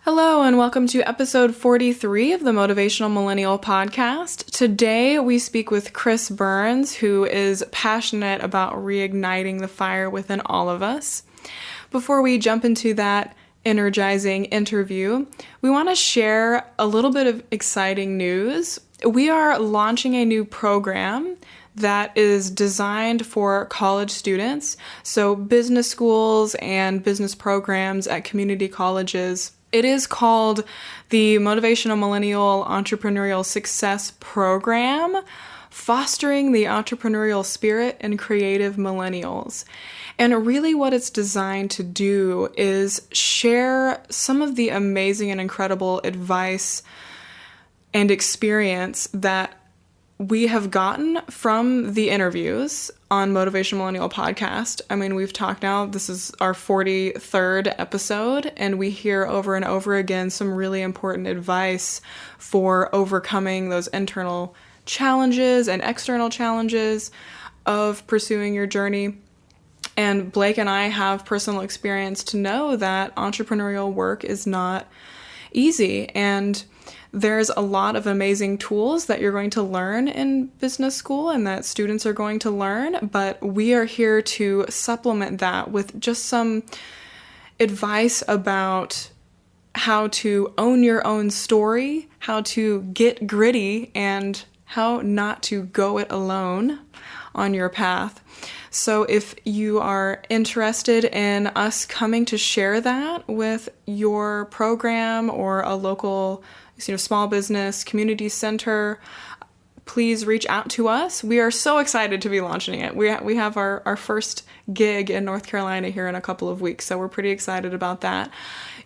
Hello and welcome to episode 43 of the Motivational Millennial podcast. Today we speak with Chris Burns, who is passionate about reigniting the fire within all of us. Before we jump into that energizing interview, we want to share a little bit of exciting news. We are launching a new program that is designed for college students, so business schools and business programs at community colleges. It is called the Motivational Millennial Entrepreneurial Success Program, fostering the entrepreneurial spirit in creative millennials. And really what it's designed to do is share some of the amazing and incredible advice and experience that we have gotten from the interviews on Motivational Millennial podcast. I mean, we've talked now, this is our 43rd episode, and we hear over and over again some really important advice for overcoming those internal challenges and external challenges of pursuing your journey. And Blake and I have personal experience to know that entrepreneurial work is not easy, and there's a lot of amazing tools that you're going to learn in business school and that students are going to learn, but we are here to supplement that with just some advice about how to own your own story, how to get gritty, and how not to go it alone on your path. So if you are interested in us coming to share that with your program or a local small business community center, please reach out to us. We are so excited to be launching it. We have our first gig in North Carolina here in a couple of weeks, so we're pretty excited about that.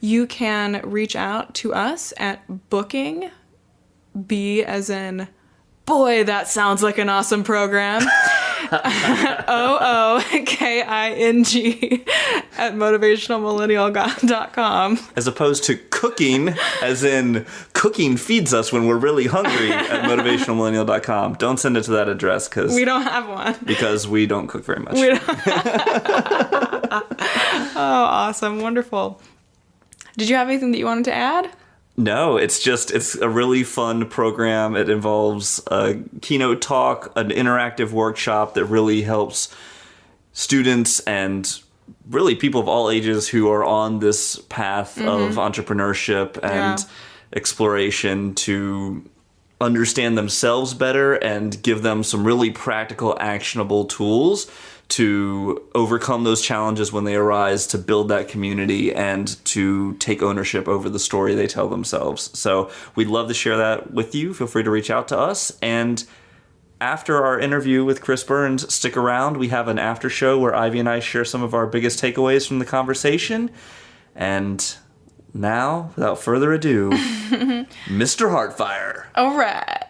You can reach out to us at booking, B as in boy, that sounds like an awesome program. OOKING at motivationalmillennial.com. As opposed to cooking, as in cooking feeds us when we're really hungry at motivationalmillennial.com. Don't send it to that address because we don't have one. Because we don't cook very much. Oh, awesome. Wonderful. Did you have anything that you wanted to add? No, it's a really fun program. It involves a keynote talk, an interactive workshop that really helps students and really people of all ages who are on this path of entrepreneurship and exploration to understand themselves better and give them some really practical, actionable tools to overcome those challenges when they arise, to build that community, and to take ownership over the story they tell themselves. So we'd love to share that with you. Feel free to reach out to us. And after our interview with Chris Burns, stick around. We have an after show where Ivy and I share some of our biggest takeaways from the conversation. And now, without further ado, Mr. Heartfire. All right.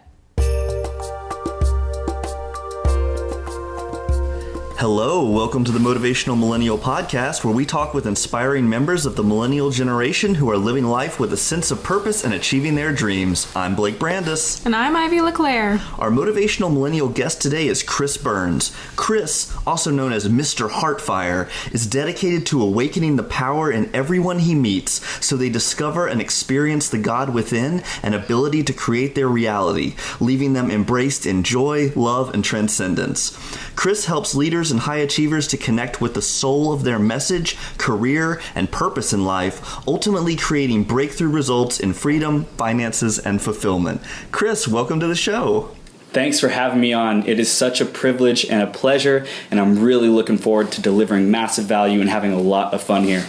Hello, welcome to the Motivational Millennial podcast, where we talk with inspiring members of the millennial generation who are living life with a sense of purpose and achieving their dreams. I'm Blake Brandis. And I'm Ivy LeClaire. Our Motivational Millennial guest today is Chris Burns. Chris, also known as Mr. Heartfire, is dedicated to awakening the power in everyone he meets so they discover and experience the God within and ability to create their reality, leaving them embraced in joy, love, and transcendence. Chris helps leaders and high achievers to connect with the soul of their message, career, and purpose in life, ultimately creating breakthrough results in freedom, finances, and fulfillment. Chris, welcome to the show. Thanks for having me on. It is such a privilege and a pleasure, and I'm really looking forward to delivering massive value and having a lot of fun here.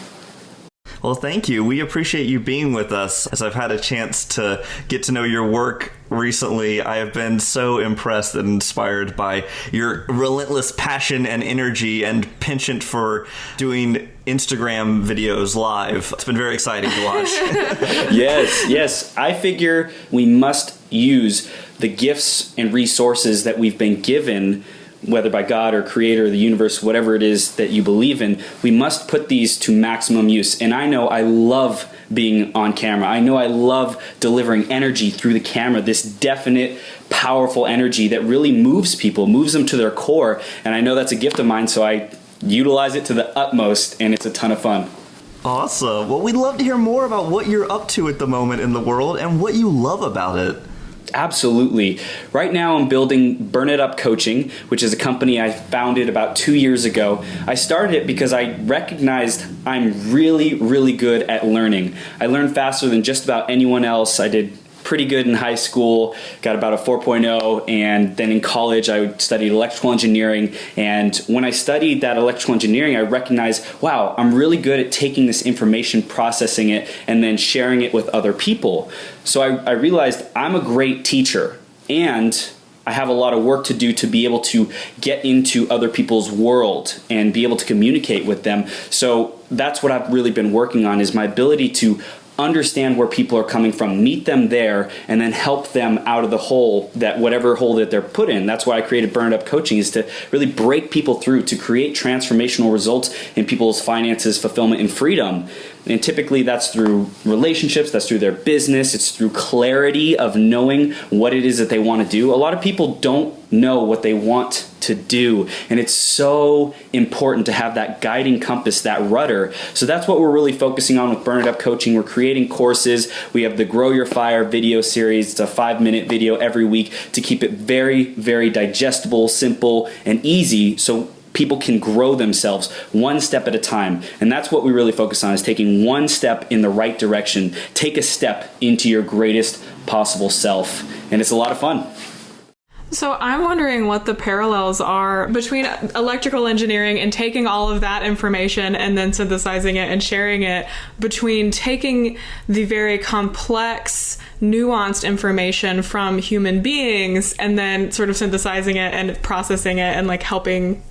Well, thank you. We appreciate you being with us. As I've had a chance to get to know your work recently, I have been so impressed and inspired by your relentless passion and energy and penchant for doing Instagram videos live. It's been very exciting to watch. Yes. I figure we must use the gifts and resources that we've been given, whether by God or Creator or the universe, whatever it is that you believe in. We must put these to maximum use. And I know I love being on camera. I know I love delivering energy through the camera, this definite, powerful energy that really moves people, moves them to their core. And I know that's a gift of mine, so I utilize it to the utmost, and it's a ton of fun. Awesome. Well, we'd love to hear more about what you're up to at the moment in the world and what you love about it. Absolutely. Right now I'm building Burn It Up Coaching, which is a company I founded about 2 years ago. I started it because I recognized I'm really, really good at learning. I learn faster than just about anyone else. I did pretty good in high school, got about a 4.0, and then in college I studied electrical engineering. And when I studied that electrical engineering, I recognized, wow, I'm really good at taking this information, processing it, and then sharing it with other people. So I realized I'm a great teacher, and I have a lot of work to do to be able to get into other people's world and be able to communicate with them. So that's what I've really been working on, is my ability to understand where people are coming from, meet them there, and then help them out of the hole, that whatever hole that they're put in. That's why I created Burn It Up Coaching, is to really break people through, to create transformational results in people's finances, fulfillment, and freedom. And typically that's through relationships, that's through their business, it's through clarity of knowing what it is that they want to do. A lot of people don't know what they want to do, and it's so important to have that guiding compass, that rudder. So that's what we're really focusing on with Burn It Up Coaching. We're creating courses. We have the Grow Your Fire video series. It's a 5-minute video every week to keep it very, very digestible, simple, and easy, so people can grow themselves one step at a time. And that's what we really focus on, is taking one step in the right direction. Take a step into your greatest possible self. And it's a lot of fun. So I'm wondering what the parallels are between electrical engineering and taking all of that information and then synthesizing it and sharing it, between taking the very complex, nuanced information from human beings and then sort of synthesizing it and processing it and like helping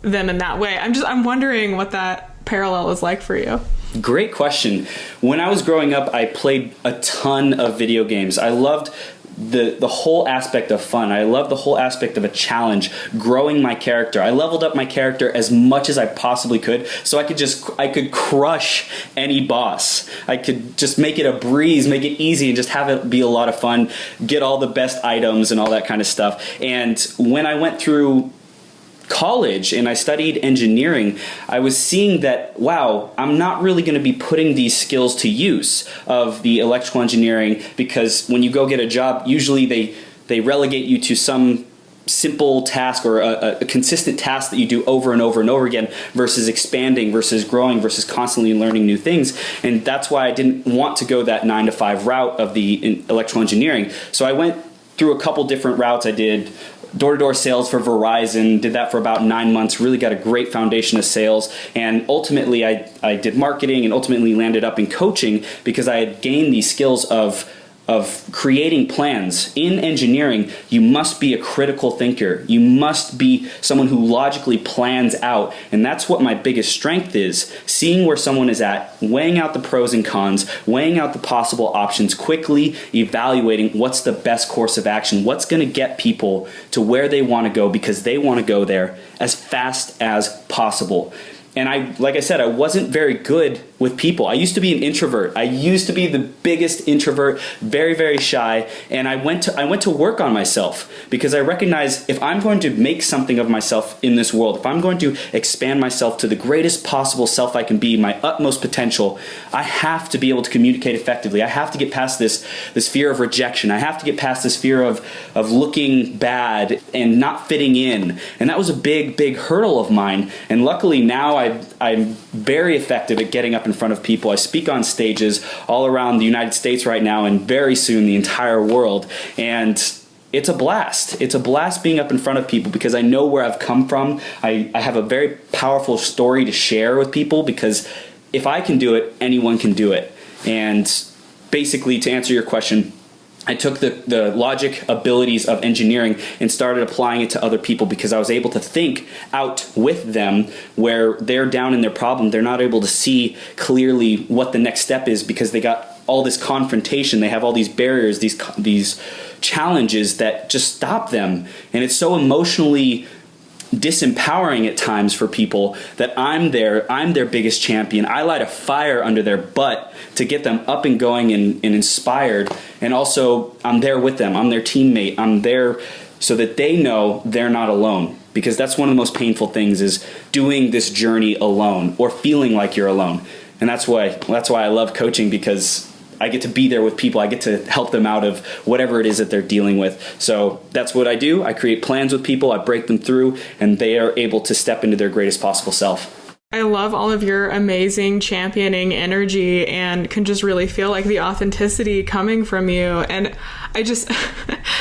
them in that way. I'm wondering what that parallel is like for you. Great question. When I was growing up, I played a ton of video games. I loved the whole aspect of fun. I loved the whole aspect of a challenge, growing my character. I leveled up my character as much as I possibly could, so I could crush any boss. I could just make it a breeze, make it easy, and just have it be a lot of fun, get all the best items and all that kind of stuff. And when I went through college and I studied engineering, I was seeing that, wow, I'm not really going to be putting these skills to use of the electrical engineering, because when you go get a job, usually they relegate you to some simple task or a consistent task that you do over and over and over again, versus expanding, versus growing, versus constantly learning new things. And that's why I didn't want to go that 9-to-5 route of the electrical engineering. So I went through a couple different routes. I did door-to-door sales for Verizon, did that for about 9 months, really got a great foundation of sales, and ultimately I did marketing, and ultimately landed up in coaching because I had gained these skills of creating plans. In engineering, you must be a critical thinker. You must be someone who logically plans out, and that's what my biggest strength is, seeing where someone is at, weighing out the pros and cons, weighing out the possible options, quickly evaluating what's the best course of action, what's going to get people to where they want to go because they want to go there as fast as possible. And like I said, I wasn't very good with people. I used to be an introvert. I used to be the biggest introvert, very, very shy. And I went to work on myself, because I recognized if I'm going to make something of myself in this world, if I'm going to expand myself to the greatest possible self I can be, my utmost potential, I have to be able to communicate effectively. I have to get past this fear of rejection. I have to get past this fear of looking bad and not fitting in. And that was a big, big hurdle of mine. And luckily now I'm very effective at getting up in front of people. I speak on stages all around the United States right now, and very soon the entire world. And it's a blast. It's a blast being up in front of people, because I know where I've come from. I have a very powerful story to share with people, because if I can do it, anyone can do it. And basically, to answer your question, I took the logic abilities of engineering and started applying it to other people, because I was able to think out with them where they're down in their problem. They're not able to see clearly what the next step is, because they got all this confrontation. They have all these barriers, these challenges that just stop them. And it's so emotionally disempowering at times for people that I'm their biggest champion. I light a fire under their butt to get them up and going and inspired. And also, I'm there with them. I'm their teammate. I'm there so that they know they're not alone. Because that's one of the most painful things, is doing this journey alone or feeling like you're alone. And that's why I love coaching, because I get to be there with people. I get to help them out of whatever it is that they're dealing with. So that's what I do. I create plans with people. I break them through, and they are able to step into their greatest possible self. I love all of your amazing championing energy, and can just really feel like the authenticity coming from you. And I just,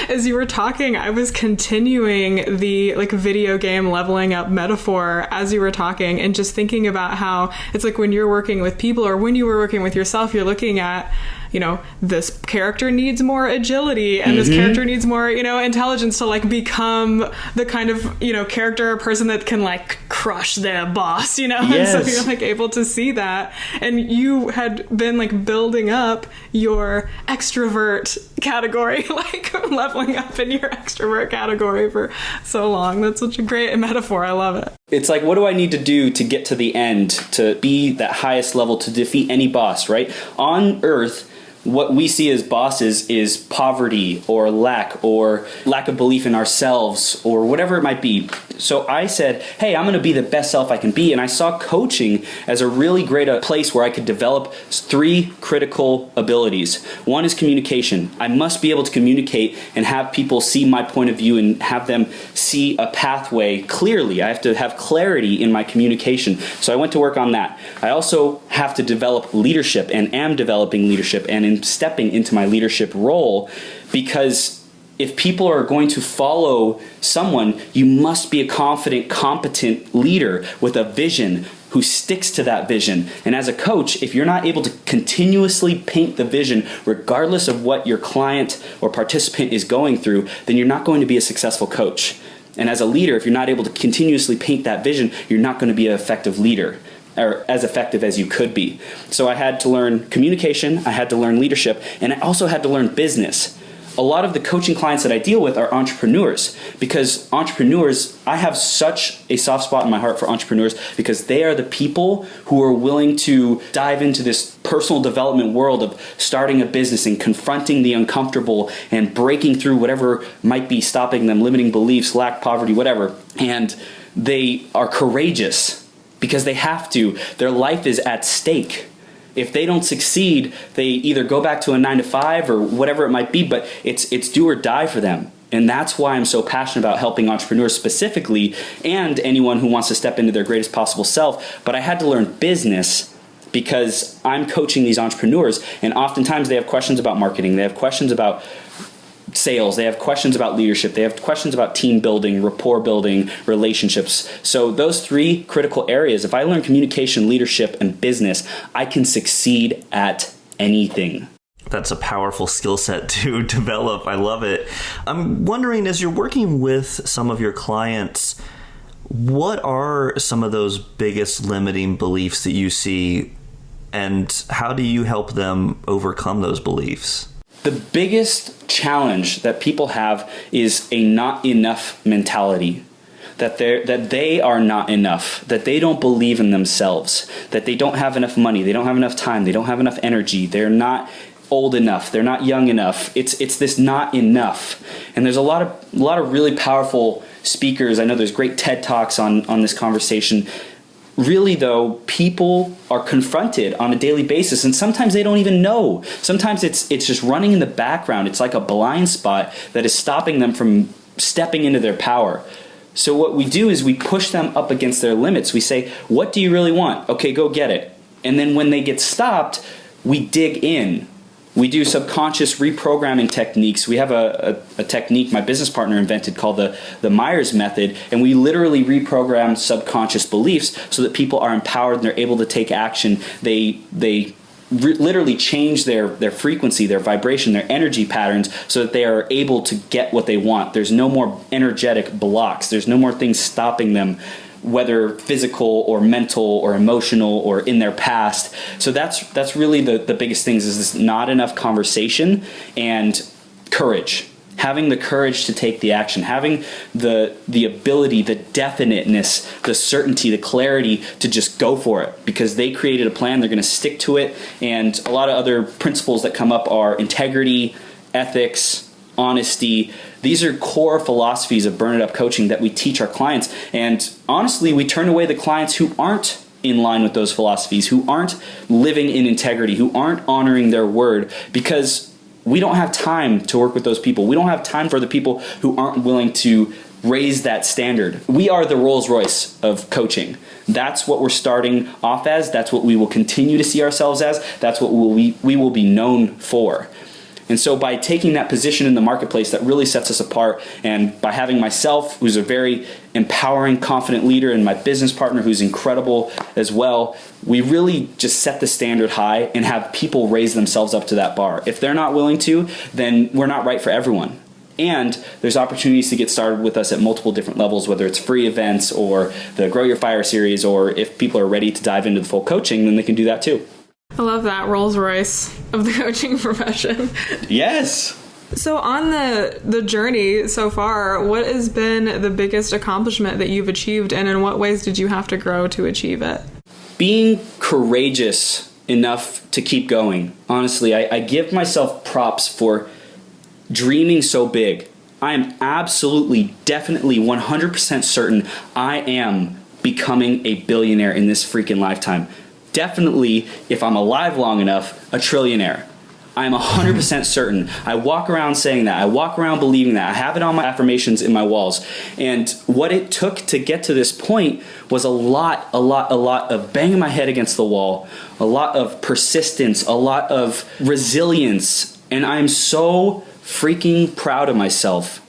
as you were talking, I was continuing the like video game leveling up metaphor as you were talking, and just thinking about how it's like when you're working with people, or when you were working with yourself, you're looking at, you know, this character needs more agility, and this character needs more, you know, intelligence to like become the kind of, you know, character or person that can like crush their boss, you know? Yes. And so you're like able to see that. And you had been like building up your extrovert category, like leveling up in your extrovert category for so long. That's such a great metaphor. I love it. It's like, what do I need to do to get to the end, to be that highest level, to defeat any boss, right? On Earth, what we see as bosses is poverty or lack of belief in ourselves or whatever it might be. So I said, hey, I'm going to be the best self I can be. And I saw coaching as a really great place where I could develop 3 critical abilities. One is communication. I must be able to communicate and have people see my point of view and have them see a pathway clearly. I have to have clarity in my communication. So I went to work on that. I also have to develop leadership, and am developing leadership, and in stepping into my leadership role, because if people are going to follow someone, you must be a confident, competent leader with a vision who sticks to that vision. And as a coach, if you're not able to continuously paint the vision, regardless of what your client or participant is going through, then you're not going to be a successful coach. And as a leader, if you're not able to continuously paint that vision, you're not going to be an effective leader, or as effective as you could be. So I had to learn communication, I had to learn leadership, and I also had to learn business. A lot of the coaching clients that I deal with are entrepreneurs, because entrepreneurs, I have such a soft spot in my heart for entrepreneurs, because they are the people who are willing to dive into this personal development world of starting a business and confronting the uncomfortable and breaking through whatever might be stopping them, limiting beliefs, lack, poverty, whatever. And they are courageous because they have to. Their life is at stake. If they don't succeed, they either go back to a 9-to-5 or whatever it might be, but it's do or die for them. And that's why I'm so passionate about helping entrepreneurs specifically, and anyone who wants to step into their greatest possible self. But I had to learn business because I'm coaching these entrepreneurs, and oftentimes they have questions about marketing, they have questions about sales, they have questions about leadership, they have questions about team building, rapport building, relationships. So those 3 critical areas, if I learn communication, leadership, and business, I can succeed at anything. That's a powerful skill set to develop. I love it. I'm wondering, as you're working with some of your clients, what are some of those biggest limiting beliefs that you see, and how do you help them overcome those beliefs? The biggest challenge that people have is a not enough mentality. That they are not enough, that they don't believe in themselves, that they don't have enough money, they don't have enough time, they don't have enough energy, they're not old enough, they're not young enough. It's this not enough. And there's a lot of really powerful speakers. I know there's great TED Talks on this conversation. Really, though, people are confronted on a daily basis, and sometimes they don't even know. Sometimes it's just running in the background. It's like a blind spot that is stopping them from stepping into their power. So what we do is we push them up against their limits. We say, what do you really want? Okay, go get it. And then when they get stopped, we dig in. We do subconscious reprogramming techniques. We have a technique my business partner invented called the Myers method, and we literally reprogram subconscious beliefs so that people are empowered and they're able to take action. They literally change their frequency, their vibration, their energy patterns so that they are able to get what they want. There's no more energetic blocks. There's no more things stopping them, whether physical or mental or emotional or in their past. So that's really the biggest things, is this not enough conversation and courage. Having the courage to take the action, having the ability, the definiteness, the certainty, the clarity to just go for it, because they created a plan, they're going to stick to it. And a lot of other principles that come up are integrity, ethics, honesty. These are core philosophies of Burn It Up coaching that we teach our clients. And honestly, we turn away the clients who aren't in line with those philosophies, who aren't living in integrity, who aren't honoring their word, because we don't have time to work with those people. We don't have time for the people who aren't willing to raise that standard. We are the Rolls-Royce of coaching. That's what we're starting off as. That's what we will continue to see ourselves as. That's what we will be known for. And so by taking that position in the marketplace, that really sets us apart. And by having myself, who's a very empowering, confident leader, and my business partner, who's incredible as well, we really just set the standard high and have people raise themselves up to that bar. If they're not willing to, then we're not right for everyone. And there's opportunities to get started with us at multiple different levels, whether it's free events or the Grow Your Fire series, or if people are ready to dive into the full coaching, then they can do that too. I love that, Rolls Royce of the coaching profession. Yes. So on the journey so far, what has been the biggest accomplishment that you've achieved, and in what ways did you have to grow to achieve it? Being courageous enough to keep going. Honestly, I give myself props for dreaming so big. I am absolutely, definitely, 100% certain I am becoming a billionaire in this freaking lifetime. Definitely, if I'm alive long enough, a trillionaire. I'm 100% certain. I walk around saying that. I walk around believing that. I have it on my affirmations in my walls. And what it took to get to this point was a lot of banging my head against the wall, a lot of persistence, a lot of resilience. And I'm so freaking proud of myself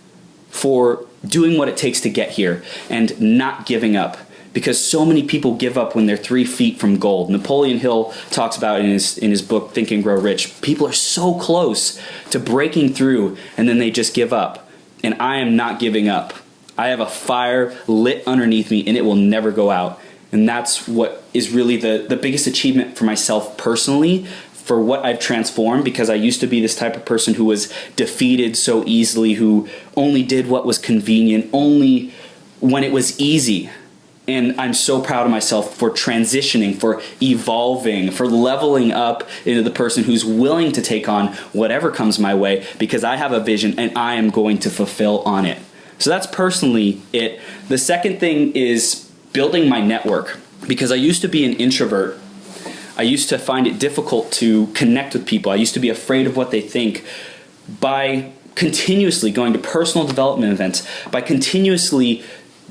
for doing what it takes to get here and not giving up. Because so many people give up when they're 3 feet from gold. Napoleon Hill talks about in his book, Think and Grow Rich. People are so close to breaking through, and then they just give up. And I am not giving up. I have a fire lit underneath me, and it will never go out. And that's what is really the biggest achievement for myself personally, for what I've transformed, because I used to be this type of person who was defeated so easily, who only did what was convenient, only when it was easy. And I'm so proud of myself for transitioning, for evolving, for leveling up into the person who's willing to take on whatever comes my way, because I have a vision and I am going to fulfill on it. So that's personally it. The second thing is building my network, because I used to be an introvert. I used to find it difficult to connect with people. I used to be afraid of what they think. By continuously going to personal development events, by continuously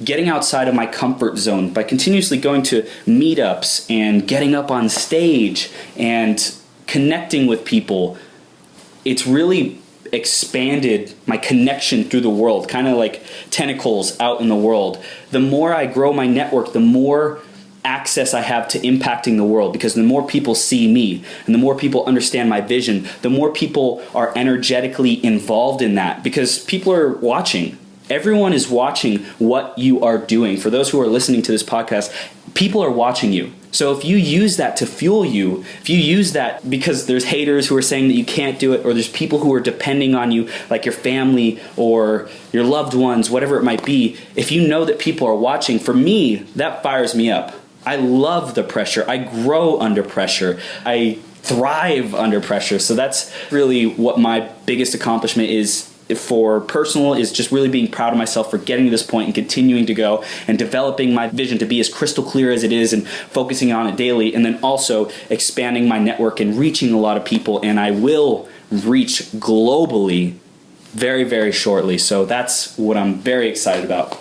getting outside of my comfort zone, by continuously going to meetups and getting up on stage and connecting with people, it's really expanded my connection through the world, kind of like tentacles out in the world. The more I grow my network, the more access I have to impacting the world, because the more people see me and the more people understand my vision, the more people are energetically involved in that, because people are watching. Everyone is watching what you are doing. For those who are listening to this podcast, people are watching you. So if you use that to fuel you, if you use that because there's haters who are saying that you can't do it, or there's people who are depending on you, like your family or your loved ones, whatever it might be, if you know that people are watching, for me, that fires me up. I love the pressure. I grow under pressure. I thrive under pressure. So that's really what my biggest accomplishment is for personal, is just really being proud of myself for getting to this point and continuing to go and developing my vision to be as crystal clear as it is and focusing on it daily, and then also expanding my network and reaching a lot of people. And I will reach globally very, very shortly. So that's what I'm very excited about.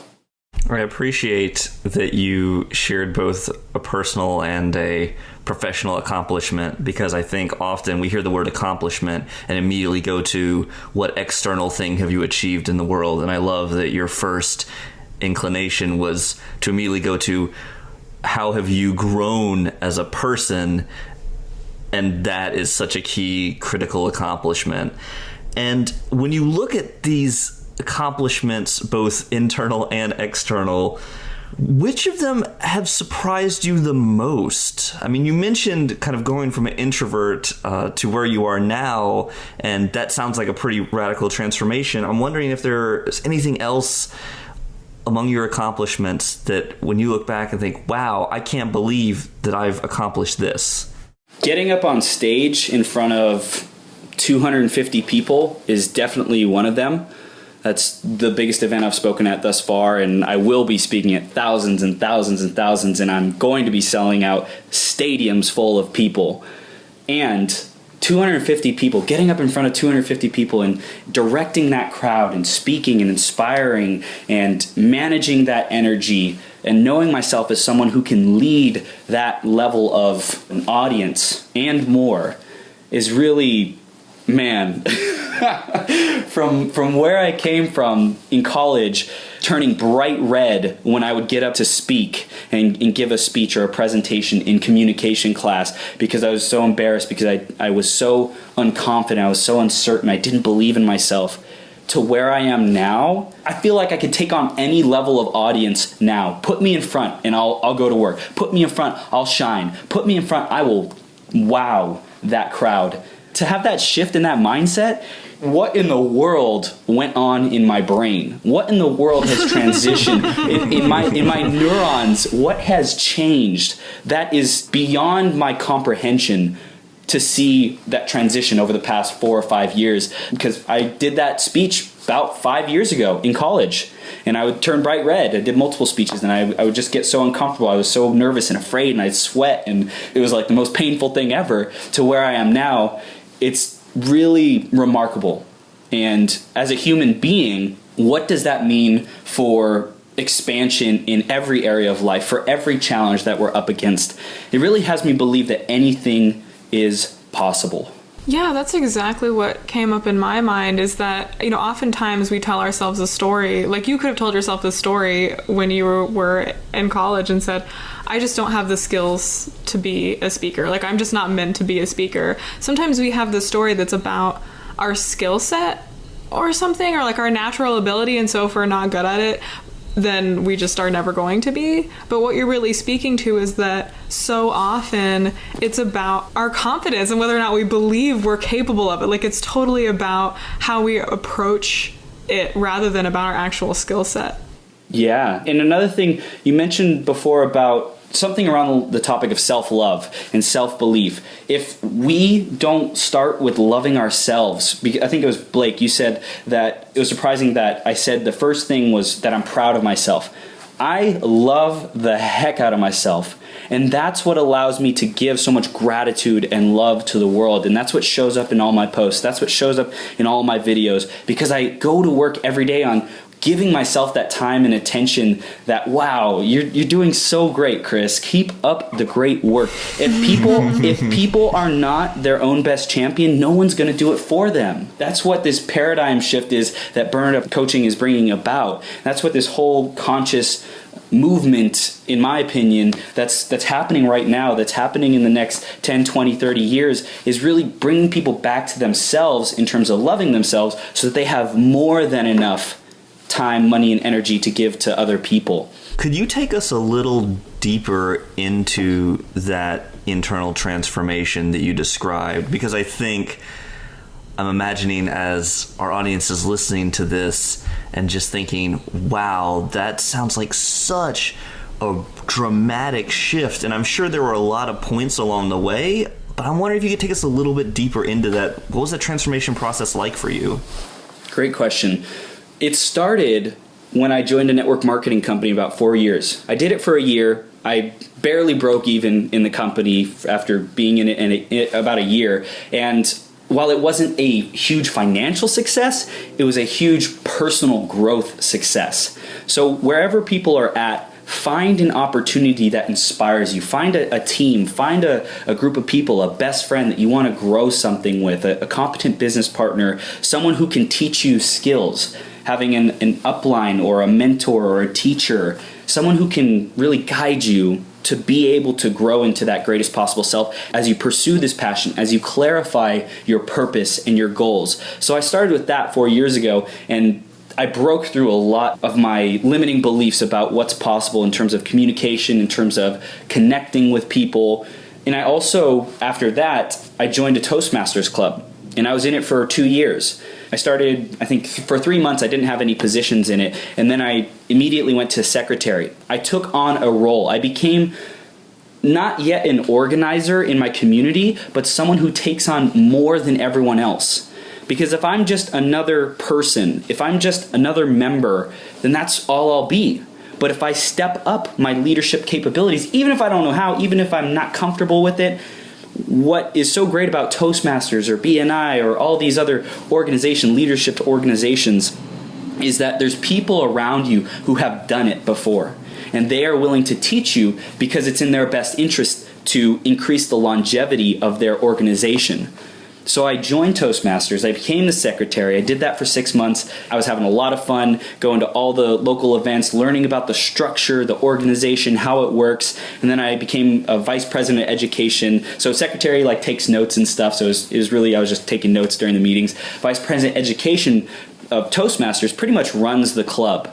I appreciate that you shared both a personal and a professional accomplishment, because I think often we hear the word accomplishment and immediately go to what external thing have you achieved in the world. And I love that your first inclination was to immediately go to how have you grown as a person, and that is such a key critical accomplishment. And when you look at these accomplishments, both internal and external, which of them have surprised you the most? I mean, you mentioned kind of going from an introvert to where you are now, and that sounds like a pretty radical transformation. I'm wondering if there's anything else among your accomplishments that when you look back and think, wow, I can't believe that I've accomplished this. Getting up on stage in front of 250 people is definitely one of them. That's the biggest event I've spoken at thus far, and I will be speaking at thousands and thousands and thousands, and I'm going to be selling out stadiums full of people. And 250 people, getting up in front of 250 people and directing that crowd and speaking and inspiring and managing that energy and knowing myself as someone who can lead that level of an audience and more is really, man, from where I came from in college, turning bright red when I would get up to speak and give a speech or a presentation in communication class because I was so embarrassed, because I was so unconfident, I was so uncertain, I didn't believe in myself, to where I am now. I feel like I could take on any level of audience now. Put me in front and I'll go to work. Put me in front, I'll shine. Put me in front, I will wow that crowd. To have that shift in that mindset, what in the world went on in my brain? What in the world has transitioned in my neurons? What has changed? That is beyond my comprehension to see that transition over the past 4 or 5 years, because I did that speech about 5 years ago in college, and I would turn bright red. I did multiple speeches, and I would just get so uncomfortable. I was so nervous and afraid, and I'd sweat, and it was like the most painful thing ever. To where I am now, it's really remarkable. And as a human being, what does that mean for expansion in every area of life, for every challenge that we're up against? It really has me believe that anything is possible. Yeah, that's exactly what came up in my mind, is that, oftentimes we tell ourselves a story. Like, you could have told yourself this story when you were in college and said, I just don't have the skills to be a speaker. Like, I'm just not meant to be a speaker. Sometimes we have this story that's about our skill set or something, or like our natural ability, and so if we're not good at it, then we just are never going to be. But what you're really speaking to is that so often it's about our confidence and whether or not we believe we're capable of it. Like, it's totally about how we approach it rather than about our actual skill set. Yeah. And another thing you mentioned before about something around the topic of self-love and self-belief. If we don't start with loving ourselves, I think it was Blake, you said that it was surprising that I said the first thing was that I'm proud of myself. I love the heck out of myself. And that's what allows me to give so much gratitude and love to the world. And that's what shows up in all my posts. That's what shows up in all my videos, because I go to work every day on giving myself that time and attention that, wow, you're doing so great, Chris. Keep up the great work. If people are not their own best champion, no one's going to do it for them. That's what this paradigm shift is that Burn Up Coaching is bringing about. That's what this whole conscious movement, in my opinion, that's happening right now, that's happening in the next 10, 20, 30 years, is really bringing people back to themselves in terms of loving themselves so that they have more than enough time, money, and energy to give to other people. Could you take us a little deeper into that internal transformation that you described? Because I think I'm imagining, as our audience is listening to this and just thinking, wow, that sounds like such a dramatic shift. And I'm sure there were a lot of points along the way, but I'm wondering if you could take us a little bit deeper into that. What was that transformation process like for you? Great question. It started when I joined a network marketing company about 4 years. I did it for a year. I barely broke even in the company after being in it about a year. And while it wasn't a huge financial success, it was a huge personal growth success. So wherever people are at, find an opportunity that inspires you. Find a team, find a group of people, a best friend that you want to grow something with, a competent business partner, someone who can teach you skills. Having an upline or a mentor or a teacher, someone who can really guide you to be able to grow into that greatest possible self as you pursue this passion, as you clarify your purpose and your goals. So I started with that 4 years ago, and I broke through a lot of my limiting beliefs about what's possible in terms of communication, in terms of connecting with people. And I also, after that, I joined a Toastmasters club, and I was in it for 2 years. I started, I think, for 3 months, I didn't have any positions in it, and then I immediately went to secretary. I took on a role. I became not yet an organizer in my community, but someone who takes on more than everyone else. Because if I'm just another person, if I'm just another member, then that's all I'll be. But if I step up my leadership capabilities, even if I don't know how, even if I'm not comfortable with it, what is so great about Toastmasters or BNI or all these other leadership organizations, is that there's people around you who have done it before. And they are willing to teach you because it's in their best interest to increase the longevity of their organization. So I joined Toastmasters. I became the secretary. I did that for 6 months. I was having a lot of fun going to all the local events, learning about the structure, the organization, how it works. And then I became a vice president of education. So secretary takes notes and stuff. So it was really, I was just taking notes during the meetings. Vice president of education of Toastmasters pretty much runs the club.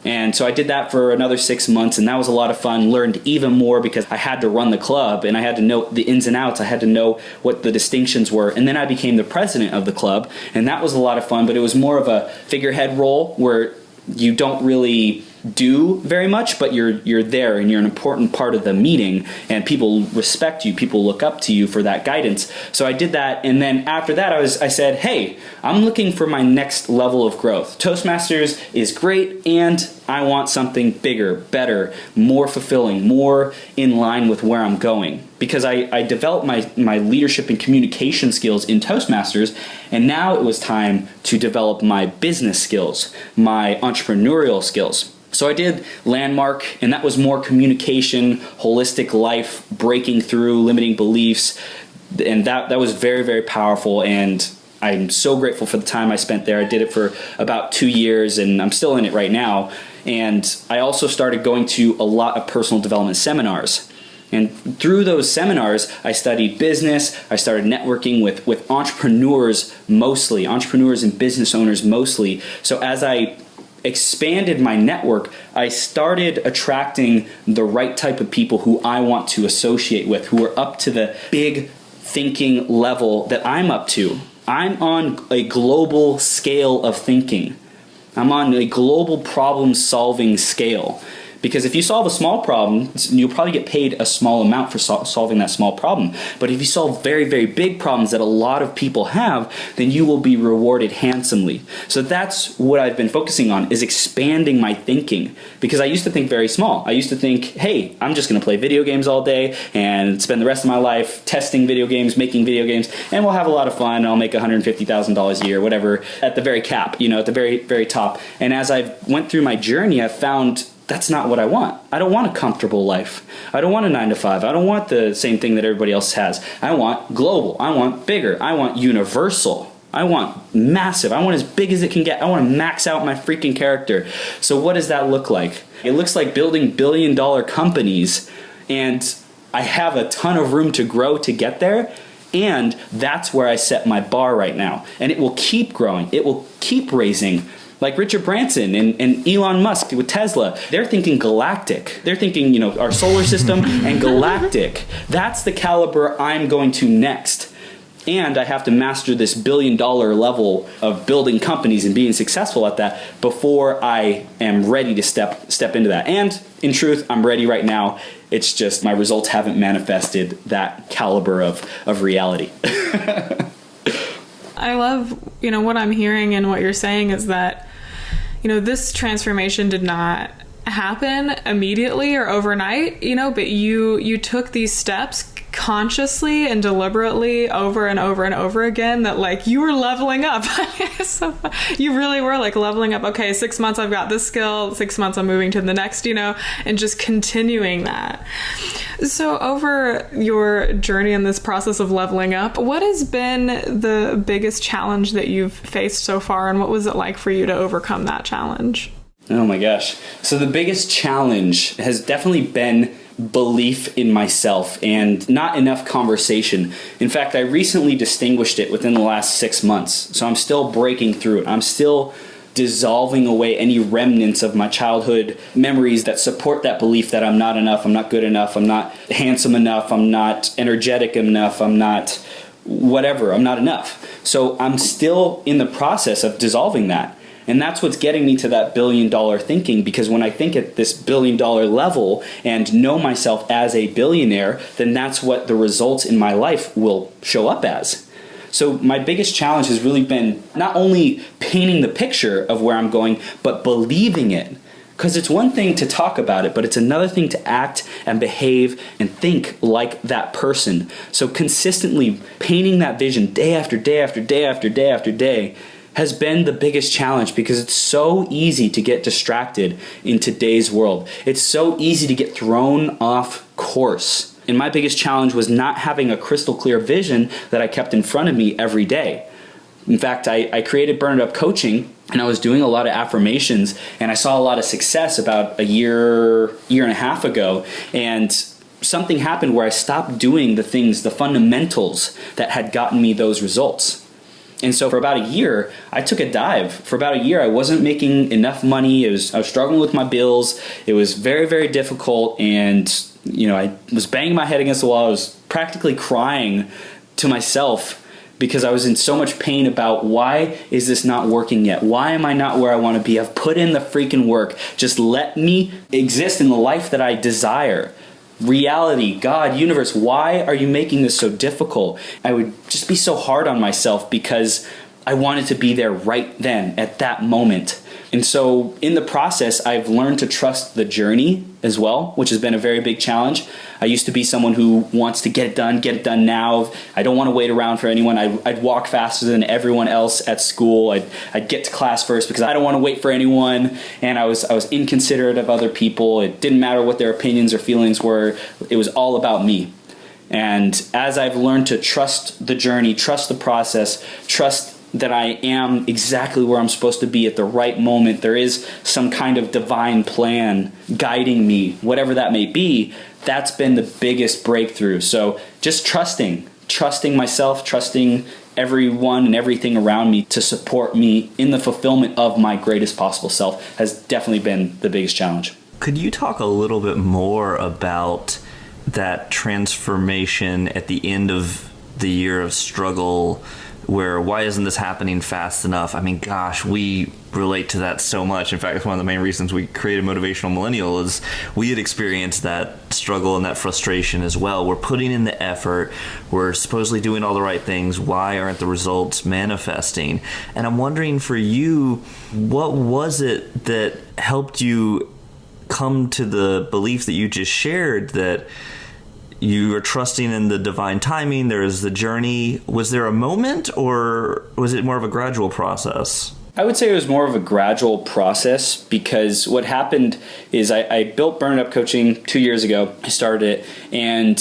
And so I did that for another 6 months, and that was a lot of fun. Learned even more because I had to run the club, and I had to know the ins and outs. I had to know what the distinctions were. And then I became the president of the club, and that was a lot of fun, but it was more of a figurehead role where you don't really do very much, but you're there and you're an important part of the meeting, and people respect you, people look up to you for that guidance. So I did that, and then after that I said, hey, I'm looking for my next level of growth. Toastmasters is great, and I want something bigger, better, more fulfilling, more in line with where I'm going. Because I developed my leadership and communication skills in Toastmasters, and now it was time to develop my business skills, my entrepreneurial skills. So I did Landmark, and that was more communication, holistic life, breaking through limiting beliefs, and that was very, very powerful, and I'm so grateful for the time I spent there. I did it for about 2 years, and I'm still in it right now. And I also started going to a lot of personal development seminars. And through those seminars, I studied business. I started networking with entrepreneurs mostly, entrepreneurs and business owners mostly. So as I expanded my network, I started attracting the right type of people who I want to associate with, who are up to the big thinking level that I'm up to. I'm on a global scale of thinking. I'm on a global problem-solving scale. Because if you solve a small problem, you'll probably get paid a small amount for solving that small problem. But if you solve very, very big problems that a lot of people have, then you will be rewarded handsomely. So that's what I've been focusing on, is expanding my thinking. Because I used to think very small. I used to think, hey, I'm just going to play video games all day and spend the rest of my life testing video games, making video games, and we'll have a lot of fun. I'll make $150,000 a year, whatever, at the very cap, at the very, very top. And as I went through my journey, I found that's not what I want. I don't want a comfortable life. I don't want a 9 to 5. I don't want the same thing that everybody else has. I want global. I want bigger. I want universal. I want massive. I want as big as it can get. I want to max out my freaking character. So what does that look like? It looks like building billion-dollar companies, and I have a ton of room to grow to get there. And that's where I set my bar right now. And it will keep growing. It will keep raising. Like Richard Branson and Elon Musk with Tesla, they're thinking galactic. They're thinking, our solar system and galactic. That's the caliber I'm going to next. And I have to master this billion-dollar level of building companies and being successful at that before I am ready to step into that. And in truth, I'm ready right now. It's just my results haven't manifested that caliber of reality. I love, what I'm hearing and what you're saying is that, this transformation did not happen immediately or overnight, but you took these steps consciously and deliberately over and over and over again, that you were leveling up. So you really were leveling up. Okay, 6 months I've got this skill, 6 months I'm moving to the next, and just continuing that. So over your journey in this process of leveling up, what has been the biggest challenge that you've faced so far, and what was it like for you to overcome that challenge? Oh my gosh. So the biggest challenge has definitely been belief in myself and not enough conversation. In fact, I recently distinguished it within the last 6 months. So I'm still breaking through it. I'm still dissolving away any remnants of my childhood memories that support that belief that I'm not enough, I'm not good enough, I'm not handsome enough, I'm not energetic enough, I'm not whatever, I'm not enough. So I'm still in the process of dissolving that. And that's what's getting me to that billion-dollar thinking, because when I think at this billion-dollar level and know myself as a billionaire, then that's what the results in my life will show up as. So my biggest challenge has really been not only painting the picture of where I'm going, but believing it. Because it's one thing to talk about it, but it's another thing to act and behave and think like that person. So consistently painting that vision day after day after day after day after day has been the biggest challenge, because it's so easy to get distracted in today's world. It's so easy to get thrown off course. And my biggest challenge was not having a crystal clear vision that I kept in front of me every day. In fact, I created Burn It Up Coaching, and I was doing a lot of affirmations, and I saw a lot of success about a year and a half ago. And something happened where I stopped doing the things, the fundamentals that had gotten me those results. And so for about a year, I took a dive. For about a year, I wasn't making enough money. I was struggling with my bills. It was very, very difficult. And, I was banging my head against the wall. I was practically crying to myself because I was in so much pain about, why is this not working yet? Why am I not where I want to be? I've put in the freaking work. Just let me exist in the life that I desire. Reality, God, universe, why are you making this so difficult? I would just be so hard on myself because I wanted to be there right then at that moment. And so in the process, I've learned to trust the journey as well, which has been a very big challenge. I used to be someone who wants to get it done now. I don't want to wait around for anyone. I'd walk faster than everyone else at school. I'd get to class first because I don't want to wait for anyone. And I was inconsiderate of other people. It didn't matter what their opinions or feelings were. It was all about me. And as I've learned to trust the journey, trust the process, trust that I am exactly where I'm supposed to be at the right moment, there is some kind of divine plan guiding me, whatever that may be, that's been the biggest breakthrough. So just trusting myself, trusting everyone and everything around me to support me in the fulfillment of my greatest possible self has definitely been the biggest challenge. Could you talk a little bit more about that transformation at the end of the year of struggle, where why isn't this happening fast enough? I mean, gosh, we relate to that so much. In fact, it's one of the main reasons we created Motivational Millennial is we had experienced that struggle and that frustration as well. We're putting in the effort. We're supposedly doing all the right things. Why aren't the results manifesting? And I'm wondering for you, what was it that helped you come to the belief that you just shared, that you are trusting in the divine timing, there is the journey? Was there a moment, or was it more of a gradual process? I would say it was more of a gradual process, because what happened is I built Burn It Up Coaching 2 years ago. I started it, and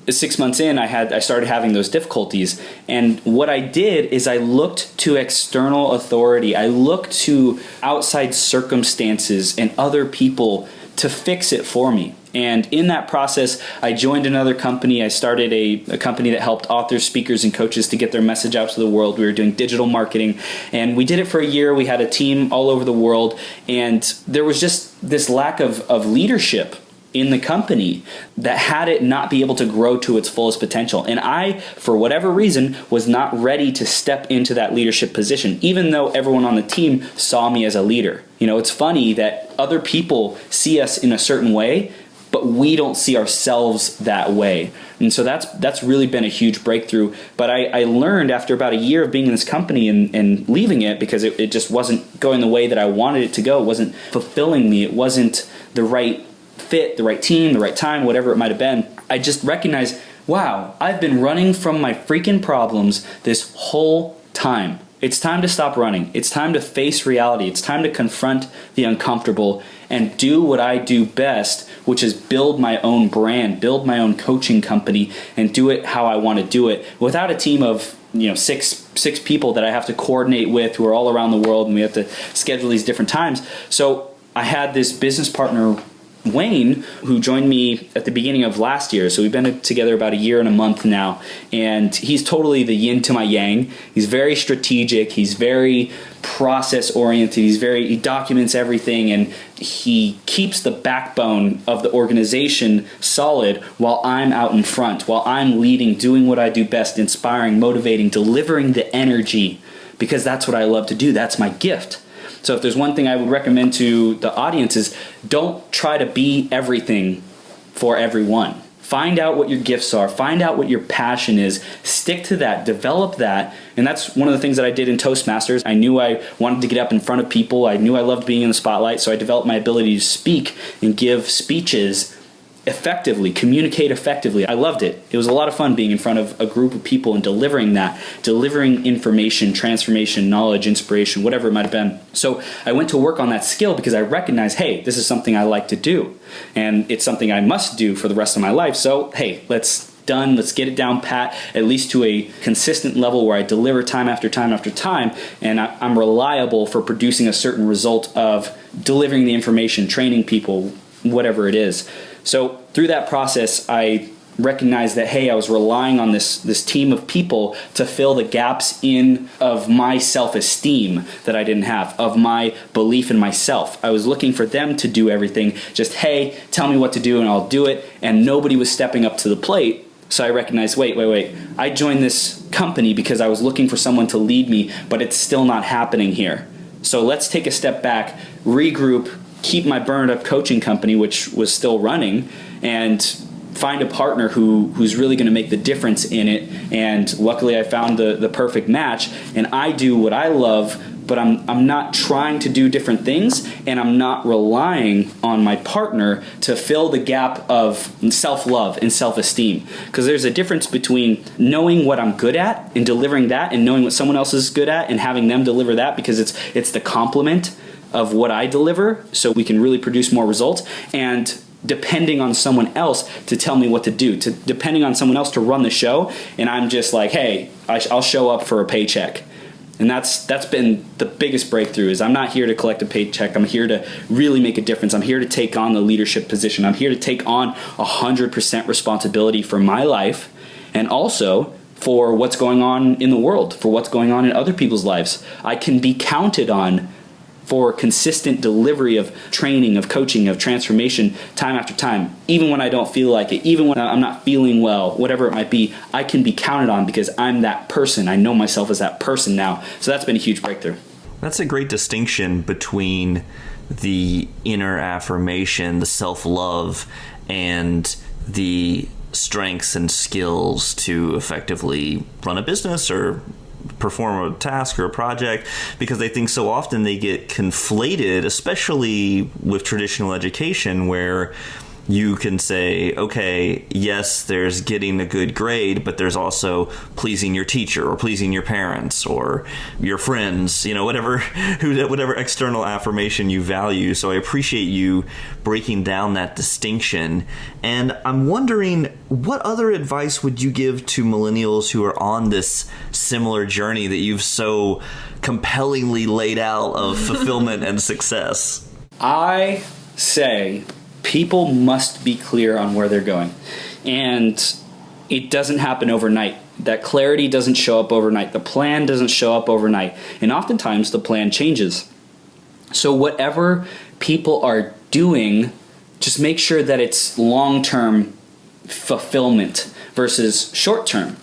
6 months in, I started having those difficulties. And what I did is I looked to external authority. I looked to outside circumstances and other people to fix it for me. And in that process, I joined another company. I started a company that helped authors, speakers, and coaches to get their message out to the world. We were doing digital marketing, and we did it for a year. We had a team all over the world, and there was just this lack of leadership in the company that had it not be able to grow to its fullest potential. And I, for whatever reason, was not ready to step into that leadership position, even though everyone on the team saw me as a leader. It's funny that other people see us in a certain way, but we don't see ourselves that way. And so that's really been a huge breakthrough. But I learned after about a year of being in this company and leaving it, because it just wasn't going the way that I wanted it to go. It wasn't fulfilling me. It wasn't the right fit, the right team, the right time, whatever it might have been. I just recognized, wow, I've been running from my freaking problems this whole time. It's time to stop running. It's time to face reality. It's time to confront the uncomfortable and do what I do best, which is build my own brand, build my own coaching company, and do it how I want to do it without a team of six people that I have to coordinate with, who are all around the world, and we have to schedule these different times. So I had this business partner, Wayne, who joined me at the beginning of last year. So we've been together about a year and a month now, and he's totally the yin to my yang. He's very strategic. He's very process oriented. He documents everything, and he keeps the backbone of the organization solid while I'm out in front, while I'm leading, doing what I do best, inspiring, motivating, delivering the energy, because that's what I love to do. That's my gift. So if there's one thing I would recommend to the audience is don't try to be everything for everyone. Find out what your gifts are. Find out what your passion is. Stick to that. Develop that. And that's one of the things that I did in Toastmasters. I knew I wanted to get up in front of people. I knew I loved being in the spotlight, so I developed my ability to speak and give speeches effectively, communicate effectively. I loved it. It was a lot of fun being in front of a group of people and delivering that, delivering information, transformation, knowledge, inspiration, whatever it might have been. So I went to work on that skill because I recognized, hey, this is something I like to do. And it's something I must do for the rest of my life. So, hey, let's get it down pat, at least to a consistent level where I deliver time after time after time, and I'm reliable for producing a certain result of delivering the information, training people, whatever it is. So through that process, I recognized that, hey, I was relying on this team of people to fill the gaps of my self-esteem that I didn't have, of my belief in myself. I was looking for them to do everything, just, hey, tell me what to do and I'll do it, and nobody was stepping up to the plate. So I recognized, wait. I joined this company because I was looking for someone to lead me, but it's still not happening here. So let's take a step back, regroup, keep my burned up coaching company, which was still running, and find a partner who's really going to make the difference in it. And luckily I found the perfect match, and I do what I love, but I'm not trying to do different things, and I'm not relying on my partner to fill the gap of self-love and self-esteem. Because there's a difference between knowing what I'm good at and delivering that, and knowing what someone else is good at and having them deliver that, because it's the complement of what I deliver, so we can really produce more results, and depending on someone else to tell me what to do, depending on someone else to run the show, and I'm just like, hey, I'll show up for a paycheck. And that's been the biggest breakthrough, is I'm not here to collect a paycheck. I'm here to really make a difference. I'm here to take on the leadership position. I'm here to take on 100% responsibility for my life, and also for what's going on in the world, for what's going on in other people's lives. I can be counted on for consistent delivery of training, of coaching, of transformation, time after time. Even when I don't feel like it, even when I'm not feeling well, whatever it might be, I can be counted on because I'm that person. I know myself as that person now. So that's been a huge breakthrough. That's a great distinction between the inner affirmation, the self-love, and the strengths and skills to effectively run a business or perform a task or a project, because I think so often they get conflated, especially with traditional education, where you can say, okay, yes, there's getting a good grade, but there's also pleasing your teacher or pleasing your parents or your friends, whatever external affirmation you value. So I appreciate you breaking down that distinction. And I'm wondering, what other advice would you give to millennials who are on this similar journey that you've so compellingly laid out of fulfillment and success? I say people must be clear on where they're going. And it doesn't happen overnight. That clarity doesn't show up overnight. The plan doesn't show up overnight. And oftentimes the plan changes. So whatever people are doing, just make sure that it's long-term fulfillment versus short-term.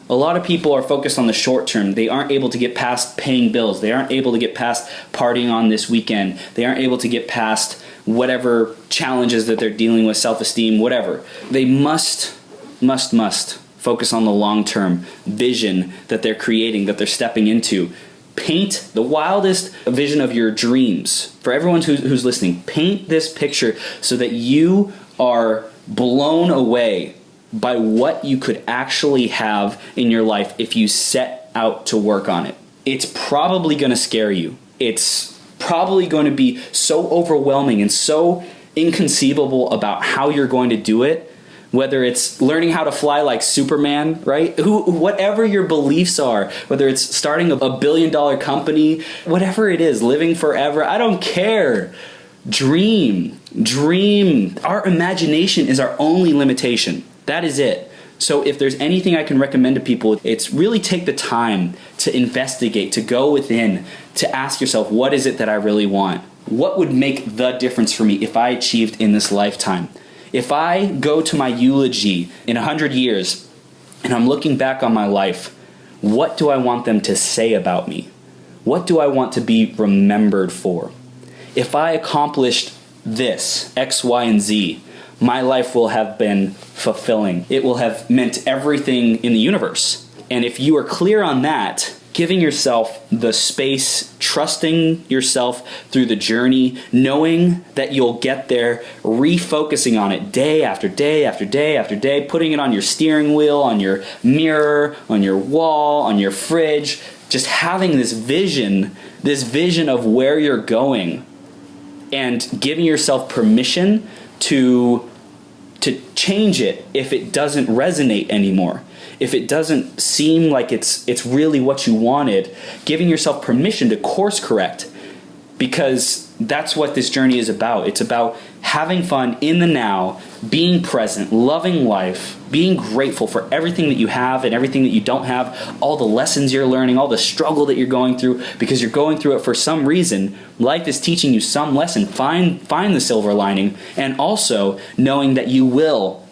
A lot of people are focused on the short term. They aren't able to get past paying bills. They aren't able to get past partying on this weekend. They aren't able to get past whatever challenges that they're dealing with, self-esteem, whatever. They must focus on the long-term vision that they're creating, that they're stepping into. Paint the wildest vision of your dreams. For everyone who's listening, paint this picture so that you are blown away by what you could actually have in your life if you set out to work on it. It's probably going to scare you. It's probably going to be so overwhelming and so inconceivable about how you're going to do it, whether it's learning how to fly like Superman, right? Whatever your beliefs are, whether it's starting a $1 billion company, whatever it is, living forever, I don't care. Dream. Our imagination is our only limitation. That is it. So if there's anything I can recommend to people, it's really take the time to investigate, to go within, to ask yourself, what is it that I really want? What would make the difference for me if I achieved in this lifetime? If I go to my eulogy in 100 years and I'm looking back on my life, what do I want them to say about me? What do I want to be remembered for? If I accomplished this, X, Y, and Z, my life will have been fulfilling. It will have meant everything in the universe. And if you are clear on that, giving yourself the space, trusting yourself through the journey, knowing that you'll get there, refocusing on it day after day after day after day, putting it on your steering wheel, on your mirror, on your wall, on your fridge, just having this vision of where you're going, and giving yourself permission to change it if it doesn't resonate anymore. If it doesn't seem like it's really what you wanted, giving yourself permission to course correct, because that's what this journey is about. It's about having fun in the now, being present, loving life, being grateful for everything that you have and everything that you don't have, all the lessons you're learning, all the struggle that you're going through, because you're going through it for some reason. Life is teaching you some lesson. Find the silver lining, and also knowing that you will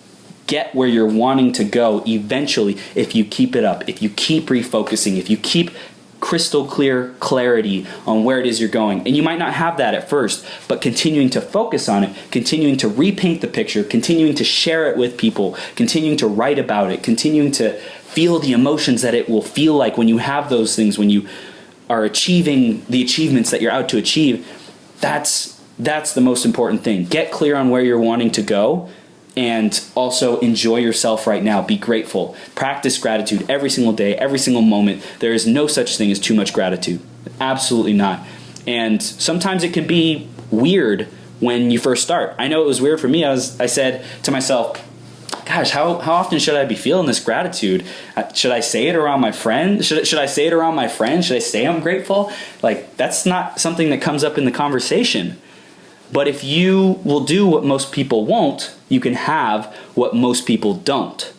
get where you're wanting to go eventually if you keep it up, if you keep refocusing, if you keep crystal clear clarity on where it is you're going. And you might not have that at first, but continuing to focus on it, continuing to repaint the picture, continuing to share it with people, continuing to write about it, continuing to feel the emotions that it will feel like when you have those things, when you are achieving the achievements that you're out to achieve. That's the most important thing. Get clear on where you're wanting to go, and also enjoy yourself right now. Be grateful. Practice gratitude every single day, every single moment. There is no such thing as too much gratitude. Absolutely not. And sometimes it can be weird when you first start. I know it was weird for me. I said to myself, gosh, how often should I be feeling this gratitude? Should I say it around my friend? Should I say it around my friend? Should I say I'm grateful? Like, that's not something that comes up in the conversation. But if you will do what most people won't, you can have what most people don't.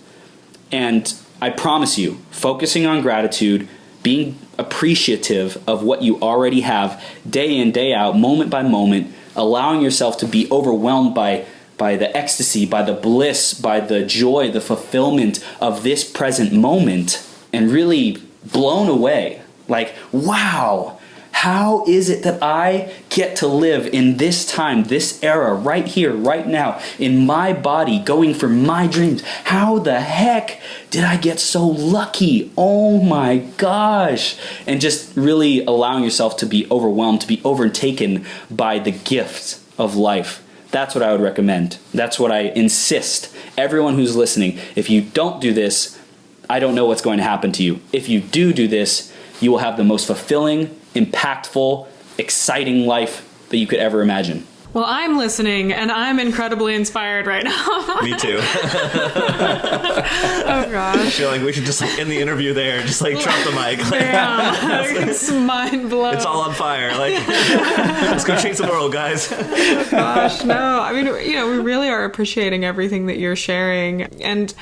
And I promise you, focusing on gratitude, being appreciative of what you already have day in, day out, moment by moment, allowing yourself to be overwhelmed by the ecstasy, by the bliss, by the joy, the fulfillment of this present moment, and really blown away. Like, wow, how is it that I get to live in this time, this era, right here, right now, in my body, going for my dreams? How the heck did I get so lucky? Oh my gosh. And just really allowing yourself to be overwhelmed, to be overtaken by the gift of life. That's what I would recommend. That's what I insist. Everyone who's listening, if you don't do this, I don't know what's going to happen to you. If you do this, you will have the most fulfilling, impactful, exciting life that you could ever imagine. Well, I'm listening, and I'm incredibly inspired right now. Me too. Oh, gosh. I feel like we should just end the interview there. Just drop the mic. It's mind blown. It's all on fire. Let's go change the world, guys. Oh, gosh, no. I mean, we really are appreciating everything that you're sharing. And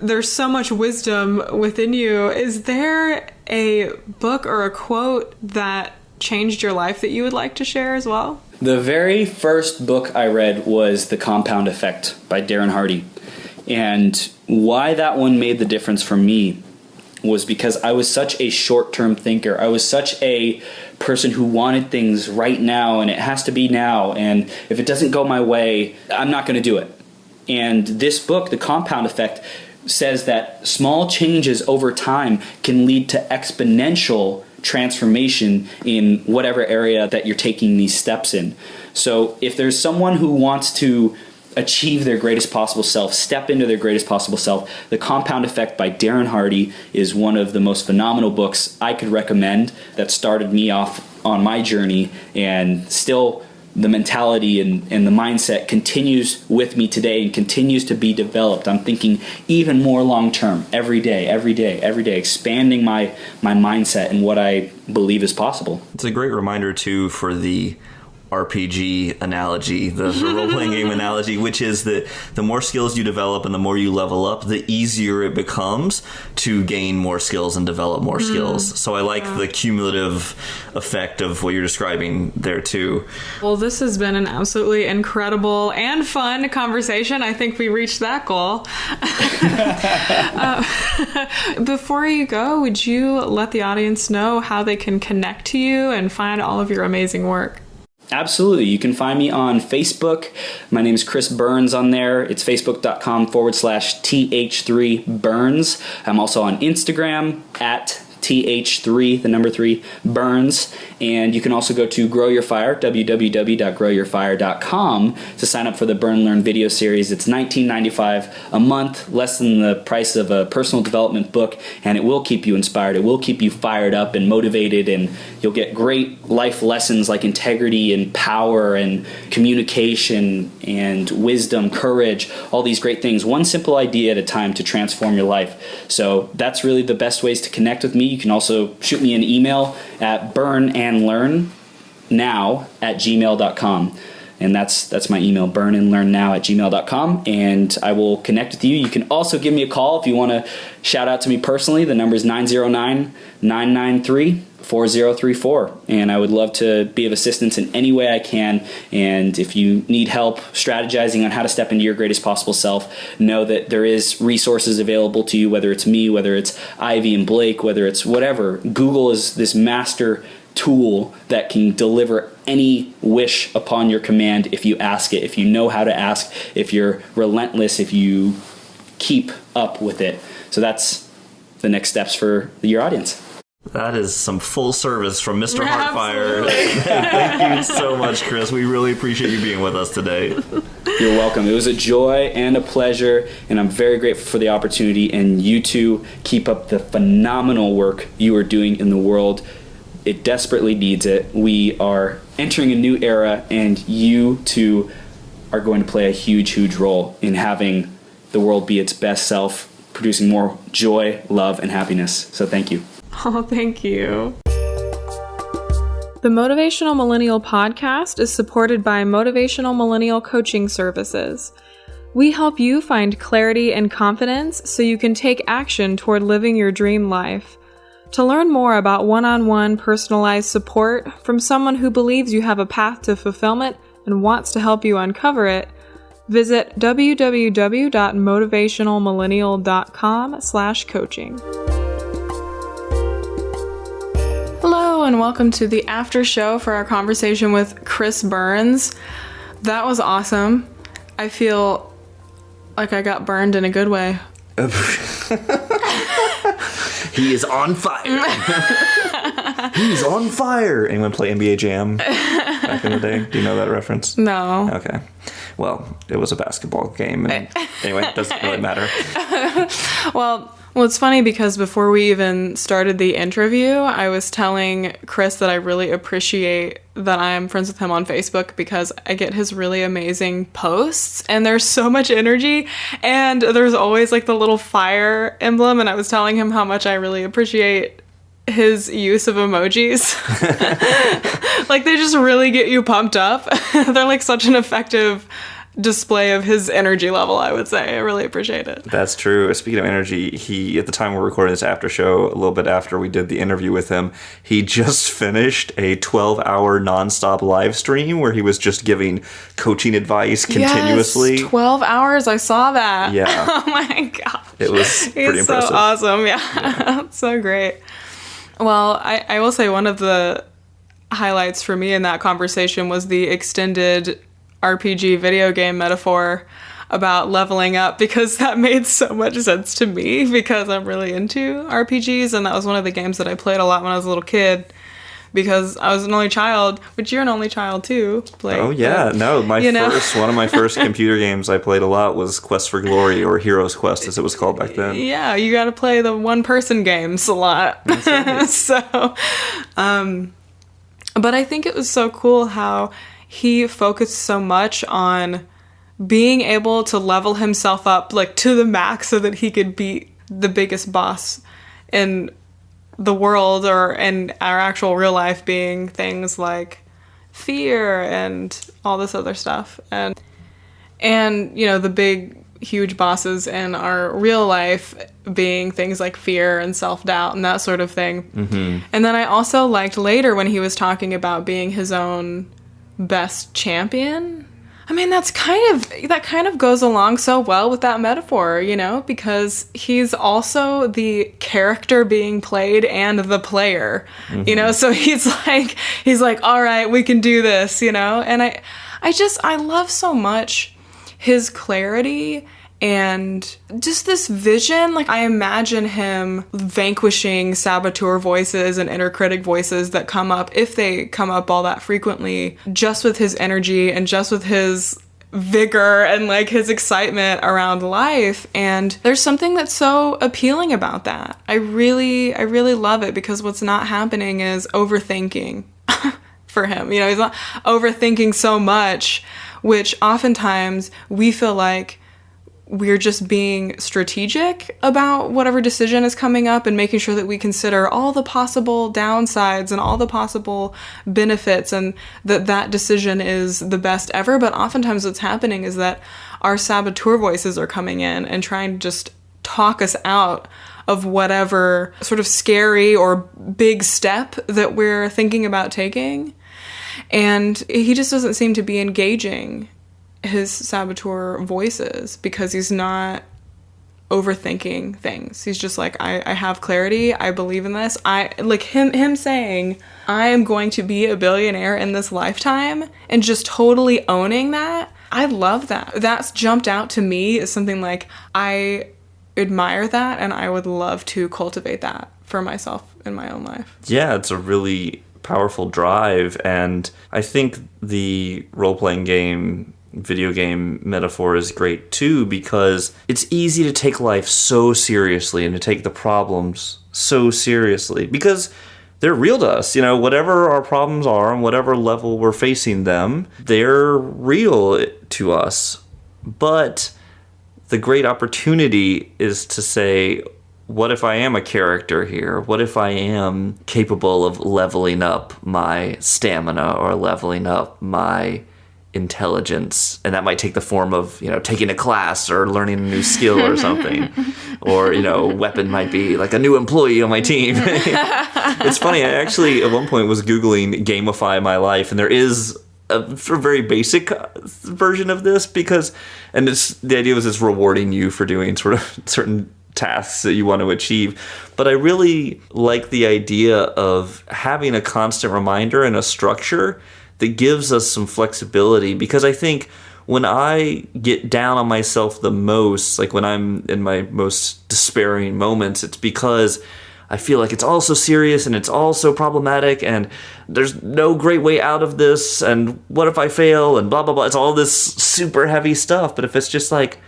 there's so much wisdom within you. Is there a book or a quote that changed your life that you would like to share as well? The very first book I read was The Compound Effect by Darren Hardy. And why that one made the difference for me was because I was such a short-term thinker. I was such a person who wanted things right now, and it has to be now. And if it doesn't go my way, I'm not going to do it. And this book, The Compound Effect, says that small changes over time can lead to exponential transformation in whatever area that you're taking these steps in. So if there's someone who wants to achieve their greatest possible self, step into their greatest possible self, The Compound Effect by Darren Hardy is one of the most phenomenal books I could recommend that started me off on my journey, and still the mentality and the mindset continues with me today and continues to be developed. I'm thinking even more long-term every day, expanding my mindset and what I believe is possible. It's a great reminder, too, for the RPG analogy, the role-playing game analogy, which is that the more skills you develop and the more you level up, the easier it becomes to gain more skills and develop more skills. So I like the cumulative effect of what you're describing there too. Well, this has been an absolutely incredible and fun conversation. I think we reached that goal. Before you go, would you let the audience know how they can connect to you and find all of your amazing work? Absolutely. You can find me on Facebook. My name is Chris Burns on there. It's facebook.com/th3burns. I'm also on Instagram at th3, the number 3, Burns. And you can also go to Grow Your Fire, www.growyourfire.com, to sign up for the Burn Learn video series. It's $19.95 a month, less than the price of a personal development book, and it will keep you inspired. It will keep you fired up and motivated, and you'll get great life lessons like integrity and power and communication and wisdom, courage, all these great things, one simple idea at a time to transform your life. So that's really the best ways to connect with me. You can also shoot me an email at burnandlearnnow@gmail.com. And that's my email, burnandlearnnow@gmail.com, and I will connect with you. You can also give me a call if you want to shout out to me personally. The number is 909-993-4034, and I would love to be of assistance in any way I can. And if you need help strategizing on how to step into your greatest possible self, know that there is resources available to you, whether it's me, whether it's Ivy and Blake, whether it's whatever. Google is this master tool that can deliver any wish upon your command if you ask it, if you know how to ask, if you're relentless, if you keep up with it. So that's the next steps for your audience. That is some full service from Mr. Heartfire. Thank you so much, Chris. We really appreciate you being with us today. You're welcome. It was a joy and a pleasure, and I'm very grateful for the opportunity. And you two keep up the phenomenal work you are doing in the world. It desperately needs it. We are entering a new era, and you two are going to play a huge, huge role in having the world be its best self, producing more joy, love, and happiness. So thank you. Oh, thank you. The Motivational Millennial podcast is supported by Motivational Millennial Coaching Services. We help you find clarity and confidence so you can take action toward living your dream life. To learn more about one-on-one personalized support from someone who believes you have a path to fulfillment and wants to help you uncover it, visit www.motivationalmillennial.com/coaching. Hello, and welcome to the after show for our conversation with Chris Burns. That was awesome. I feel like I got burned in a good way. He is on fire. He's on fire. Anyone play NBA Jam back in the day? Do you know that reference? No. Okay. Well, it was a basketball game. And anyway, it doesn't really matter. Well, it's funny because before we even started the interview, I was telling Chris that I really appreciate that I'm friends with him on Facebook because I get his really amazing posts and there's so much energy and there's always like the little fire emblem, and I was telling him how much I really appreciate his use of emojis. Like they just really get you pumped up. They're like such an effective display of his energy level, I would say. I really appreciate it. That's true. Speaking of energy, he, at the time we're recording this after show, a little bit after we did the interview with him, he just finished a 12-hour nonstop live stream where he was just giving coaching advice continuously. Yes, 12 hours. I saw that. Yeah. Oh my God. It was pretty impressive. So awesome. Yeah. So great. Well, I will say one of the highlights for me in that conversation was the extended RPG video game metaphor about leveling up, because that made so much sense to me because I'm really into RPGs, and that was one of the games that I played a lot when I was a little kid because I was an only child, which you're an only child too, Blake. Oh yeah, no, one of my first computer games I played a lot was Quest for Glory, or Hero's Quest as it was called back then. Yeah, you got to play the one-person games a lot. That's right. So, but I think it was so cool how he focused so much on being able to level himself up like to the max so that he could beat the biggest boss in the world, or in our actual real life being things like fear and all this other stuff. And you know, the big huge bosses in our real life being things like fear and self-doubt and that sort of thing. Mm-hmm. And then I also liked later when he was talking about being his own best champion. I mean, that kind of goes along so well with that metaphor, because he's also the character being played and the player, so he's like, all right, we can do this, and I love so much his clarity and just this vision. Like, I imagine him vanquishing saboteur voices and inner critic voices that come up, if they come up all that frequently, just with his energy and just with his vigor and like his excitement around life. And there's something that's so appealing about that. I really love it, because what's not happening is overthinking for him. He's not overthinking so much, which oftentimes we feel like we're just being strategic about whatever decision is coming up and making sure that we consider all the possible downsides and all the possible benefits, and that decision is the best ever. But oftentimes what's happening is that our saboteur voices are coming in and trying to just talk us out of whatever sort of scary or big step that we're thinking about taking. And he just doesn't seem to be engaging his saboteur voices, because he's not overthinking things. He's just like, I have clarity. I believe in this. I like him saying, I am going to be a billionaire in this lifetime, and just totally owning that. I love that. That's jumped out to me as something like, I admire that, and I would love to cultivate that for myself in my own life. Yeah, it's a really powerful drive, and I think the role-playing game, video game metaphor is great too, because it's easy to take life so seriously and to take the problems so seriously, because they're real to us. Whatever our problems are and whatever level we're facing them, they're real to us. But the great opportunity is to say, what if I am a character here? What if I am capable of leveling up my stamina or leveling up my intelligence? And that might take the form of, taking a class or learning a new skill or something. Or, weapon might be like a new employee on my team. It's funny, I actually at one point was Googling gamify my life, and there is a very basic version of this, because, and the idea was it's rewarding you for doing sort of certain tasks that you want to achieve. But I really like the idea of having a constant reminder and a structure that gives us some flexibility, because I think when I get down on myself the most, like when I'm in my most despairing moments, it's because I feel like it's all so serious and it's all so problematic and there's no great way out of this, and what if I fail, and blah, blah, blah. It's all this super heavy stuff. But if it's just like,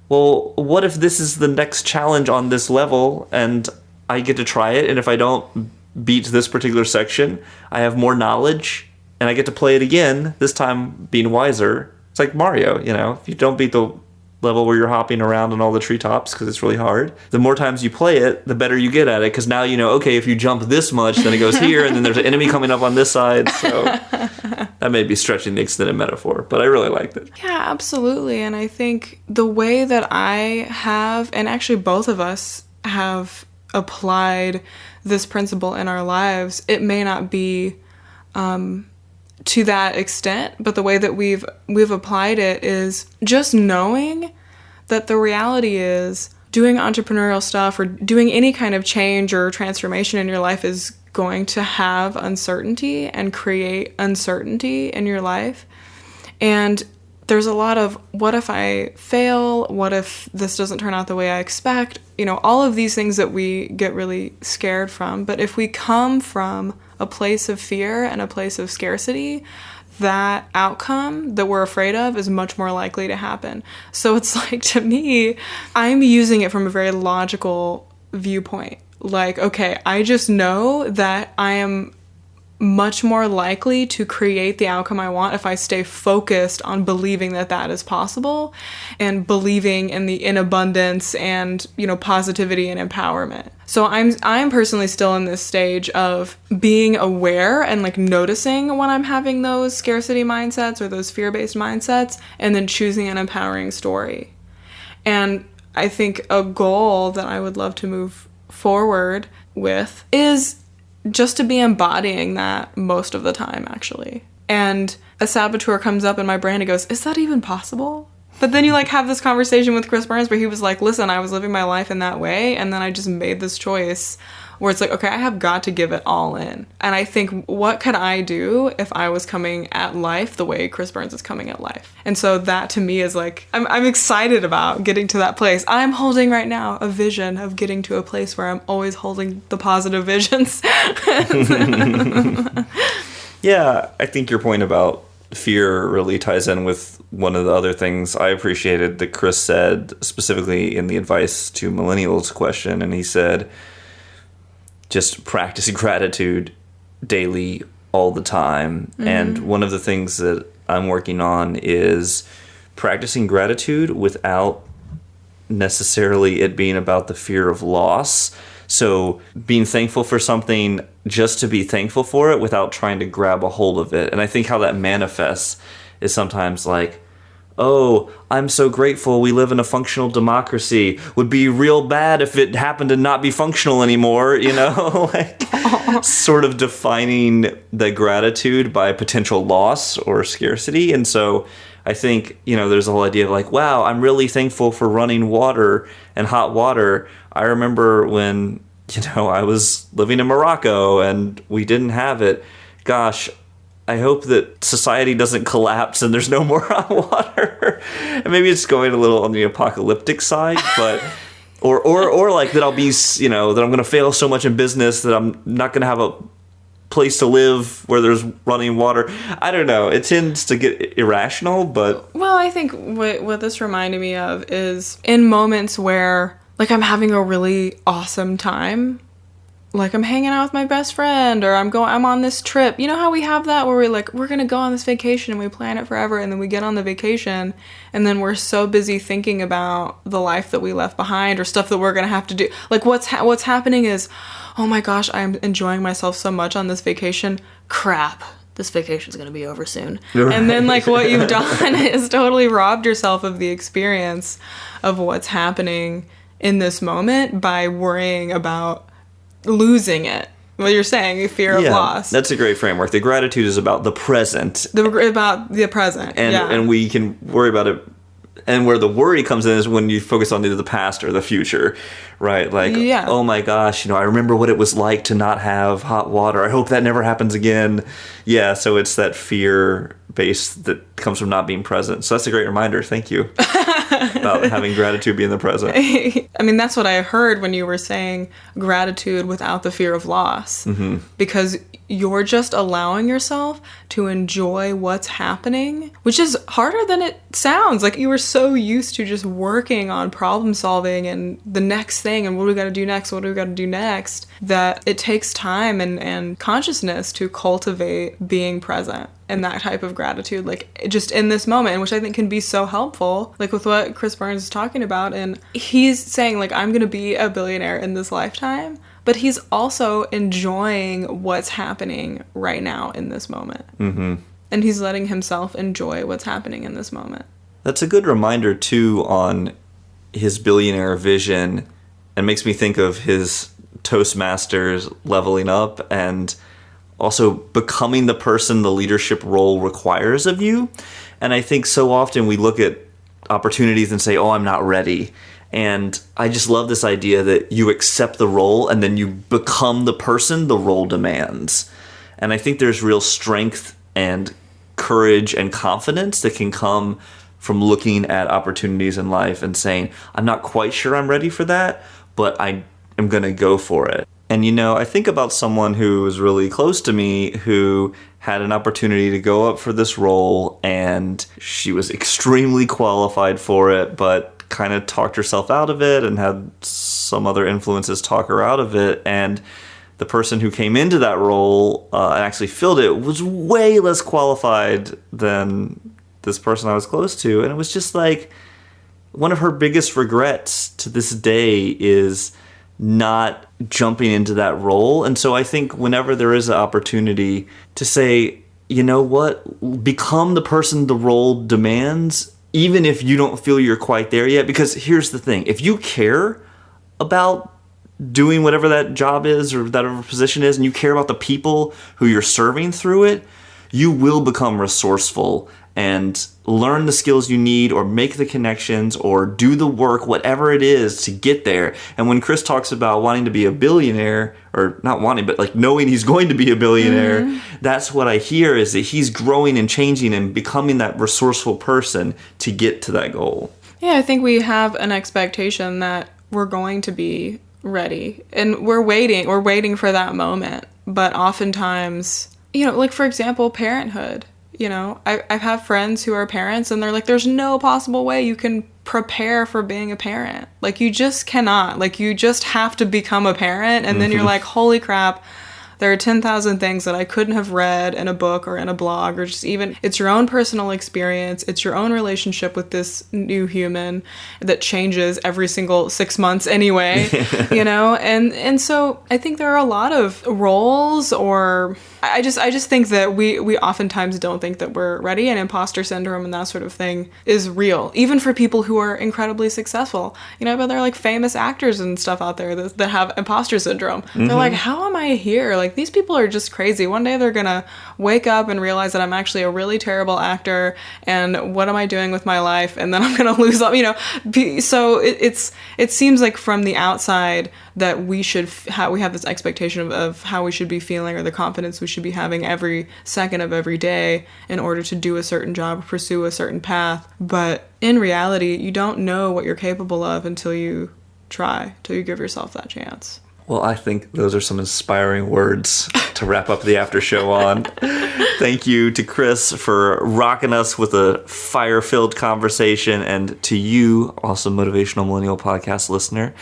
well, what if this is the next challenge on this level and I get to try it, and if I don't beat this particular section, I have more knowledge and I get to play it again, this time being wiser. It's like Mario, if you don't beat the level where you're hopping around on all the treetops because it's really hard, the more times you play it, the better you get at it, because now okay, if you jump this much, then it goes here, and then there's an enemy coming up on this side. So that may be stretching the extended metaphor, but I really liked it. Yeah, absolutely. And I think the way that I have, and actually both of us have applied this principle in our lives, it may not be to that extent, but the way that we've applied it is just knowing that the reality is doing entrepreneurial stuff or doing any kind of change or transformation in your life is going to have uncertainty and create uncertainty in your life. And there's a lot of, what if I fail? What if this doesn't turn out the way I expect? All of these things that we get really scared from. But if we come from a place of fear and a place of scarcity, that outcome that we're afraid of is much more likely to happen. So it's like, to me, I'm using it from a very logical viewpoint. Like, okay, I just know that I am much more likely to create the outcome I want if I stay focused on believing that that is possible, and believing in abundance and, positivity and empowerment. So I'm personally still in this stage of being aware and like noticing when I'm having those scarcity mindsets or those fear-based mindsets, and then choosing an empowering story. And I think a goal that I would love to move forward with is just to be embodying that most of the time, actually. And a saboteur comes up in my brain and goes, is that even possible? But then you like have this conversation with Chris Burns where he was like, listen, I was living my life in that way, and then I just made this choice where it's like, okay, I have got to give it all in. And I think, what could I do if I was coming at life the way Chris Burns is coming at life? And so that to me is like, I'm excited about getting to that place. I'm holding right now a vision of getting to a place where I'm always holding the positive visions. Yeah, I think your point about fear really ties in with one of the other things I appreciated that Chris said, specifically in the advice to millennials question. And he said, just practice gratitude daily all the time. Mm-hmm. And one of the things that I'm working on is practicing gratitude without necessarily it being about the fear of loss. So being thankful for something just to be thankful for it without trying to grab a hold of it. And I think how that manifests is sometimes like, oh, I'm so grateful we live in a functional democracy. Would be real bad if it happened to not be functional anymore, you know? Like sort of defining the gratitude by potential loss or scarcity. And so I think, you know, there's a whole idea of like, wow, I'm really thankful for running water and hot water. I remember when, you know, I was living in Morocco and we didn't have it. Gosh, I hope that society doesn't collapse and there's no more hot water. And maybe it's going a little on the apocalyptic side, but or like that I'll be, you know, that I'm going to fail so much in business that I'm not going to have a place to live where there's running water. I don't know. It tends to get irrational, but... Well, I think what this reminded me of is in moments where, like, I'm having a really awesome time, like I'm hanging out with my best friend, or I'm on this trip. You know how we have that where we're going to go on this vacation and we plan it forever, and then we get on the vacation and then we're so busy thinking about the life that we left behind or stuff that we're going to have to do. Like what's happening is, oh my gosh, I'm enjoying myself so much on this vacation. Crap. This vacation's going to be over soon. Right. And then like what you've done is totally robbed yourself of the experience of what's happening in this moment by worrying about losing it. What you're saying, fear of loss. That's a great framework. The gratitude is about the present. About the present. And we can worry about it. And where the worry comes in is when you focus on either the past or the future, right? Like, oh my gosh, you know, I remember what it was like to not have hot water. I hope that never happens again. Yeah, so it's that fear base that comes from not being present. So that's a great reminder. Thank you. About having gratitude be in the present. I mean, that's what I heard when you were saying gratitude without the fear of loss. Mm-hmm. Because you're just allowing yourself to enjoy what's happening, which is harder than it sounds. Like you were so used to just working on problem solving and the next thing and what do we got to do next, that it takes time and consciousness to cultivate being present and that type of gratitude, like just in this moment, which I think can be so helpful, like with what Chris Burns is talking about. And he's saying like, I'm going to be a billionaire in this lifetime, but he's also enjoying what's happening right now in this moment. Mm-hmm. And he's letting himself enjoy what's happening in this moment. That's a good reminder, too, on his billionaire vision, and makes me think of his Toastmasters leveling up and also becoming the person the leadership role requires of you. And I think so often we look at opportunities and say, oh, I'm not ready. And I just love this idea that you accept the role and then you become the person the role demands. And I think there's real strength and courage and confidence that can come from looking at opportunities in life and saying, I'm not quite sure I'm ready for that, but I am going to go for it. And, you know, I think about someone who was really close to me who had an opportunity to go up for this role, and she was extremely qualified for it, but kind of talked herself out of it and had some other influences talk her out of it. And the person who came into that role and actually filled it was way less qualified than this person I was close to. And it was just like one of her biggest regrets to this day is not jumping into that role. And so I think whenever there is an opportunity to say, you know what, become the person the role demands, even if you don't feel you're quite there yet. Because here's the thing, if you care about doing whatever that job is or whatever position is, and you care about the people who you're serving through it, you will become resourceful and learn the skills you need or make the connections or do the work, whatever it is to get there. And when Chris talks about wanting to be a billionaire, or not wanting, but like knowing he's going to be a billionaire, that's what I hear, is that he's growing and changing and becoming that resourceful person to get to that goal. Yeah, I think we have an expectation that we're going to be ready, and we're waiting for that moment. But oftentimes, like for example, parenthood. I have friends who are parents, and they're like, there's no possible way you can prepare for being a parent. Like, you just cannot. Like, you just have to become a parent, and then you're like, holy crap, there are 10,000 things that I couldn't have read in a book or in a blog, or just even, it's your own personal experience. It's your own relationship with this new human that changes every single 6 months anyway, and so I think there are a lot of roles, or I just think that we oftentimes don't think that we're ready, and imposter syndrome and that sort of thing is real, even for people who are incredibly successful. But there are like famous actors and stuff out there that have imposter syndrome. They're like, how am I here? Like, these people are just crazy. One day they're gonna wake up and realize that I'm actually a really terrible actor, and what am I doing with my life? And then I'm gonna lose up, So it seems like from the outside that we have this expectation of how we should be feeling, or the confidence we should be having every second of every day in order to do a certain job, pursue a certain path. But in reality, you don't know what you're capable of until you try, till you give yourself that chance. Well, I think those are some inspiring words to wrap up the after show on. Thank you to Chris for rocking us with a fire-filled conversation, and to you, also Motivational Millennial podcast listener,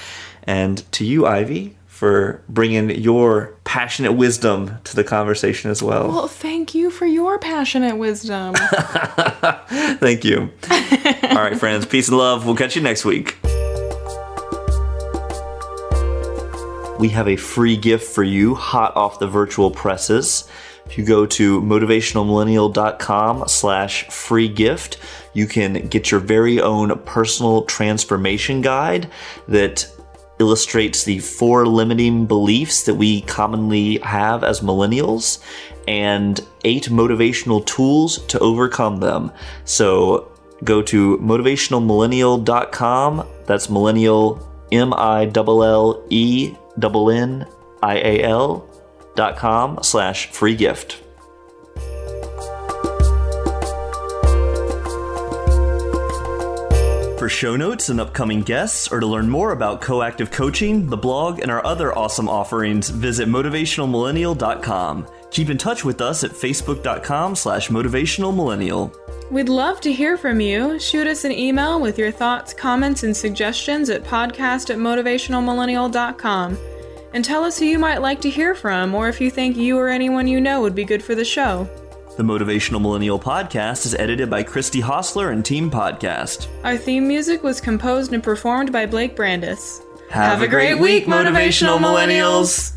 and to you, Ivy, for bringing your passionate wisdom to the conversation as well. Well, thank you for your passionate wisdom. Thank you. All right, friends, peace and love. We'll catch you next week. We have a free gift for you, hot off the virtual presses. If you go to motivationalmillennial.com/free gift, you can get your very own personal transformation guide that illustrates the 4 limiting beliefs that we commonly have as millennials, and 8 motivational tools to overcome them. So go to motivationalmillennial.com. That's millennial, MILLENNIAL.com/free gift. For show notes and upcoming guests, or to learn more about Coactive Coaching, the blog, and our other awesome offerings, visit motivationalmillennial.com. Keep in touch with us at facebook.com/motivationalmillennial. We'd love to hear from you. Shoot us an email with your thoughts, comments, and suggestions at podcast@motivationalmillennial.com. And tell us who you might like to hear from, or if you think you or anyone you know would be good for the show. The Motivational Millennial podcast is edited by Christy Hostler and Team Podcast. Our theme music was composed and performed by Blake Brandis. Have a great week, Motivational Millennials!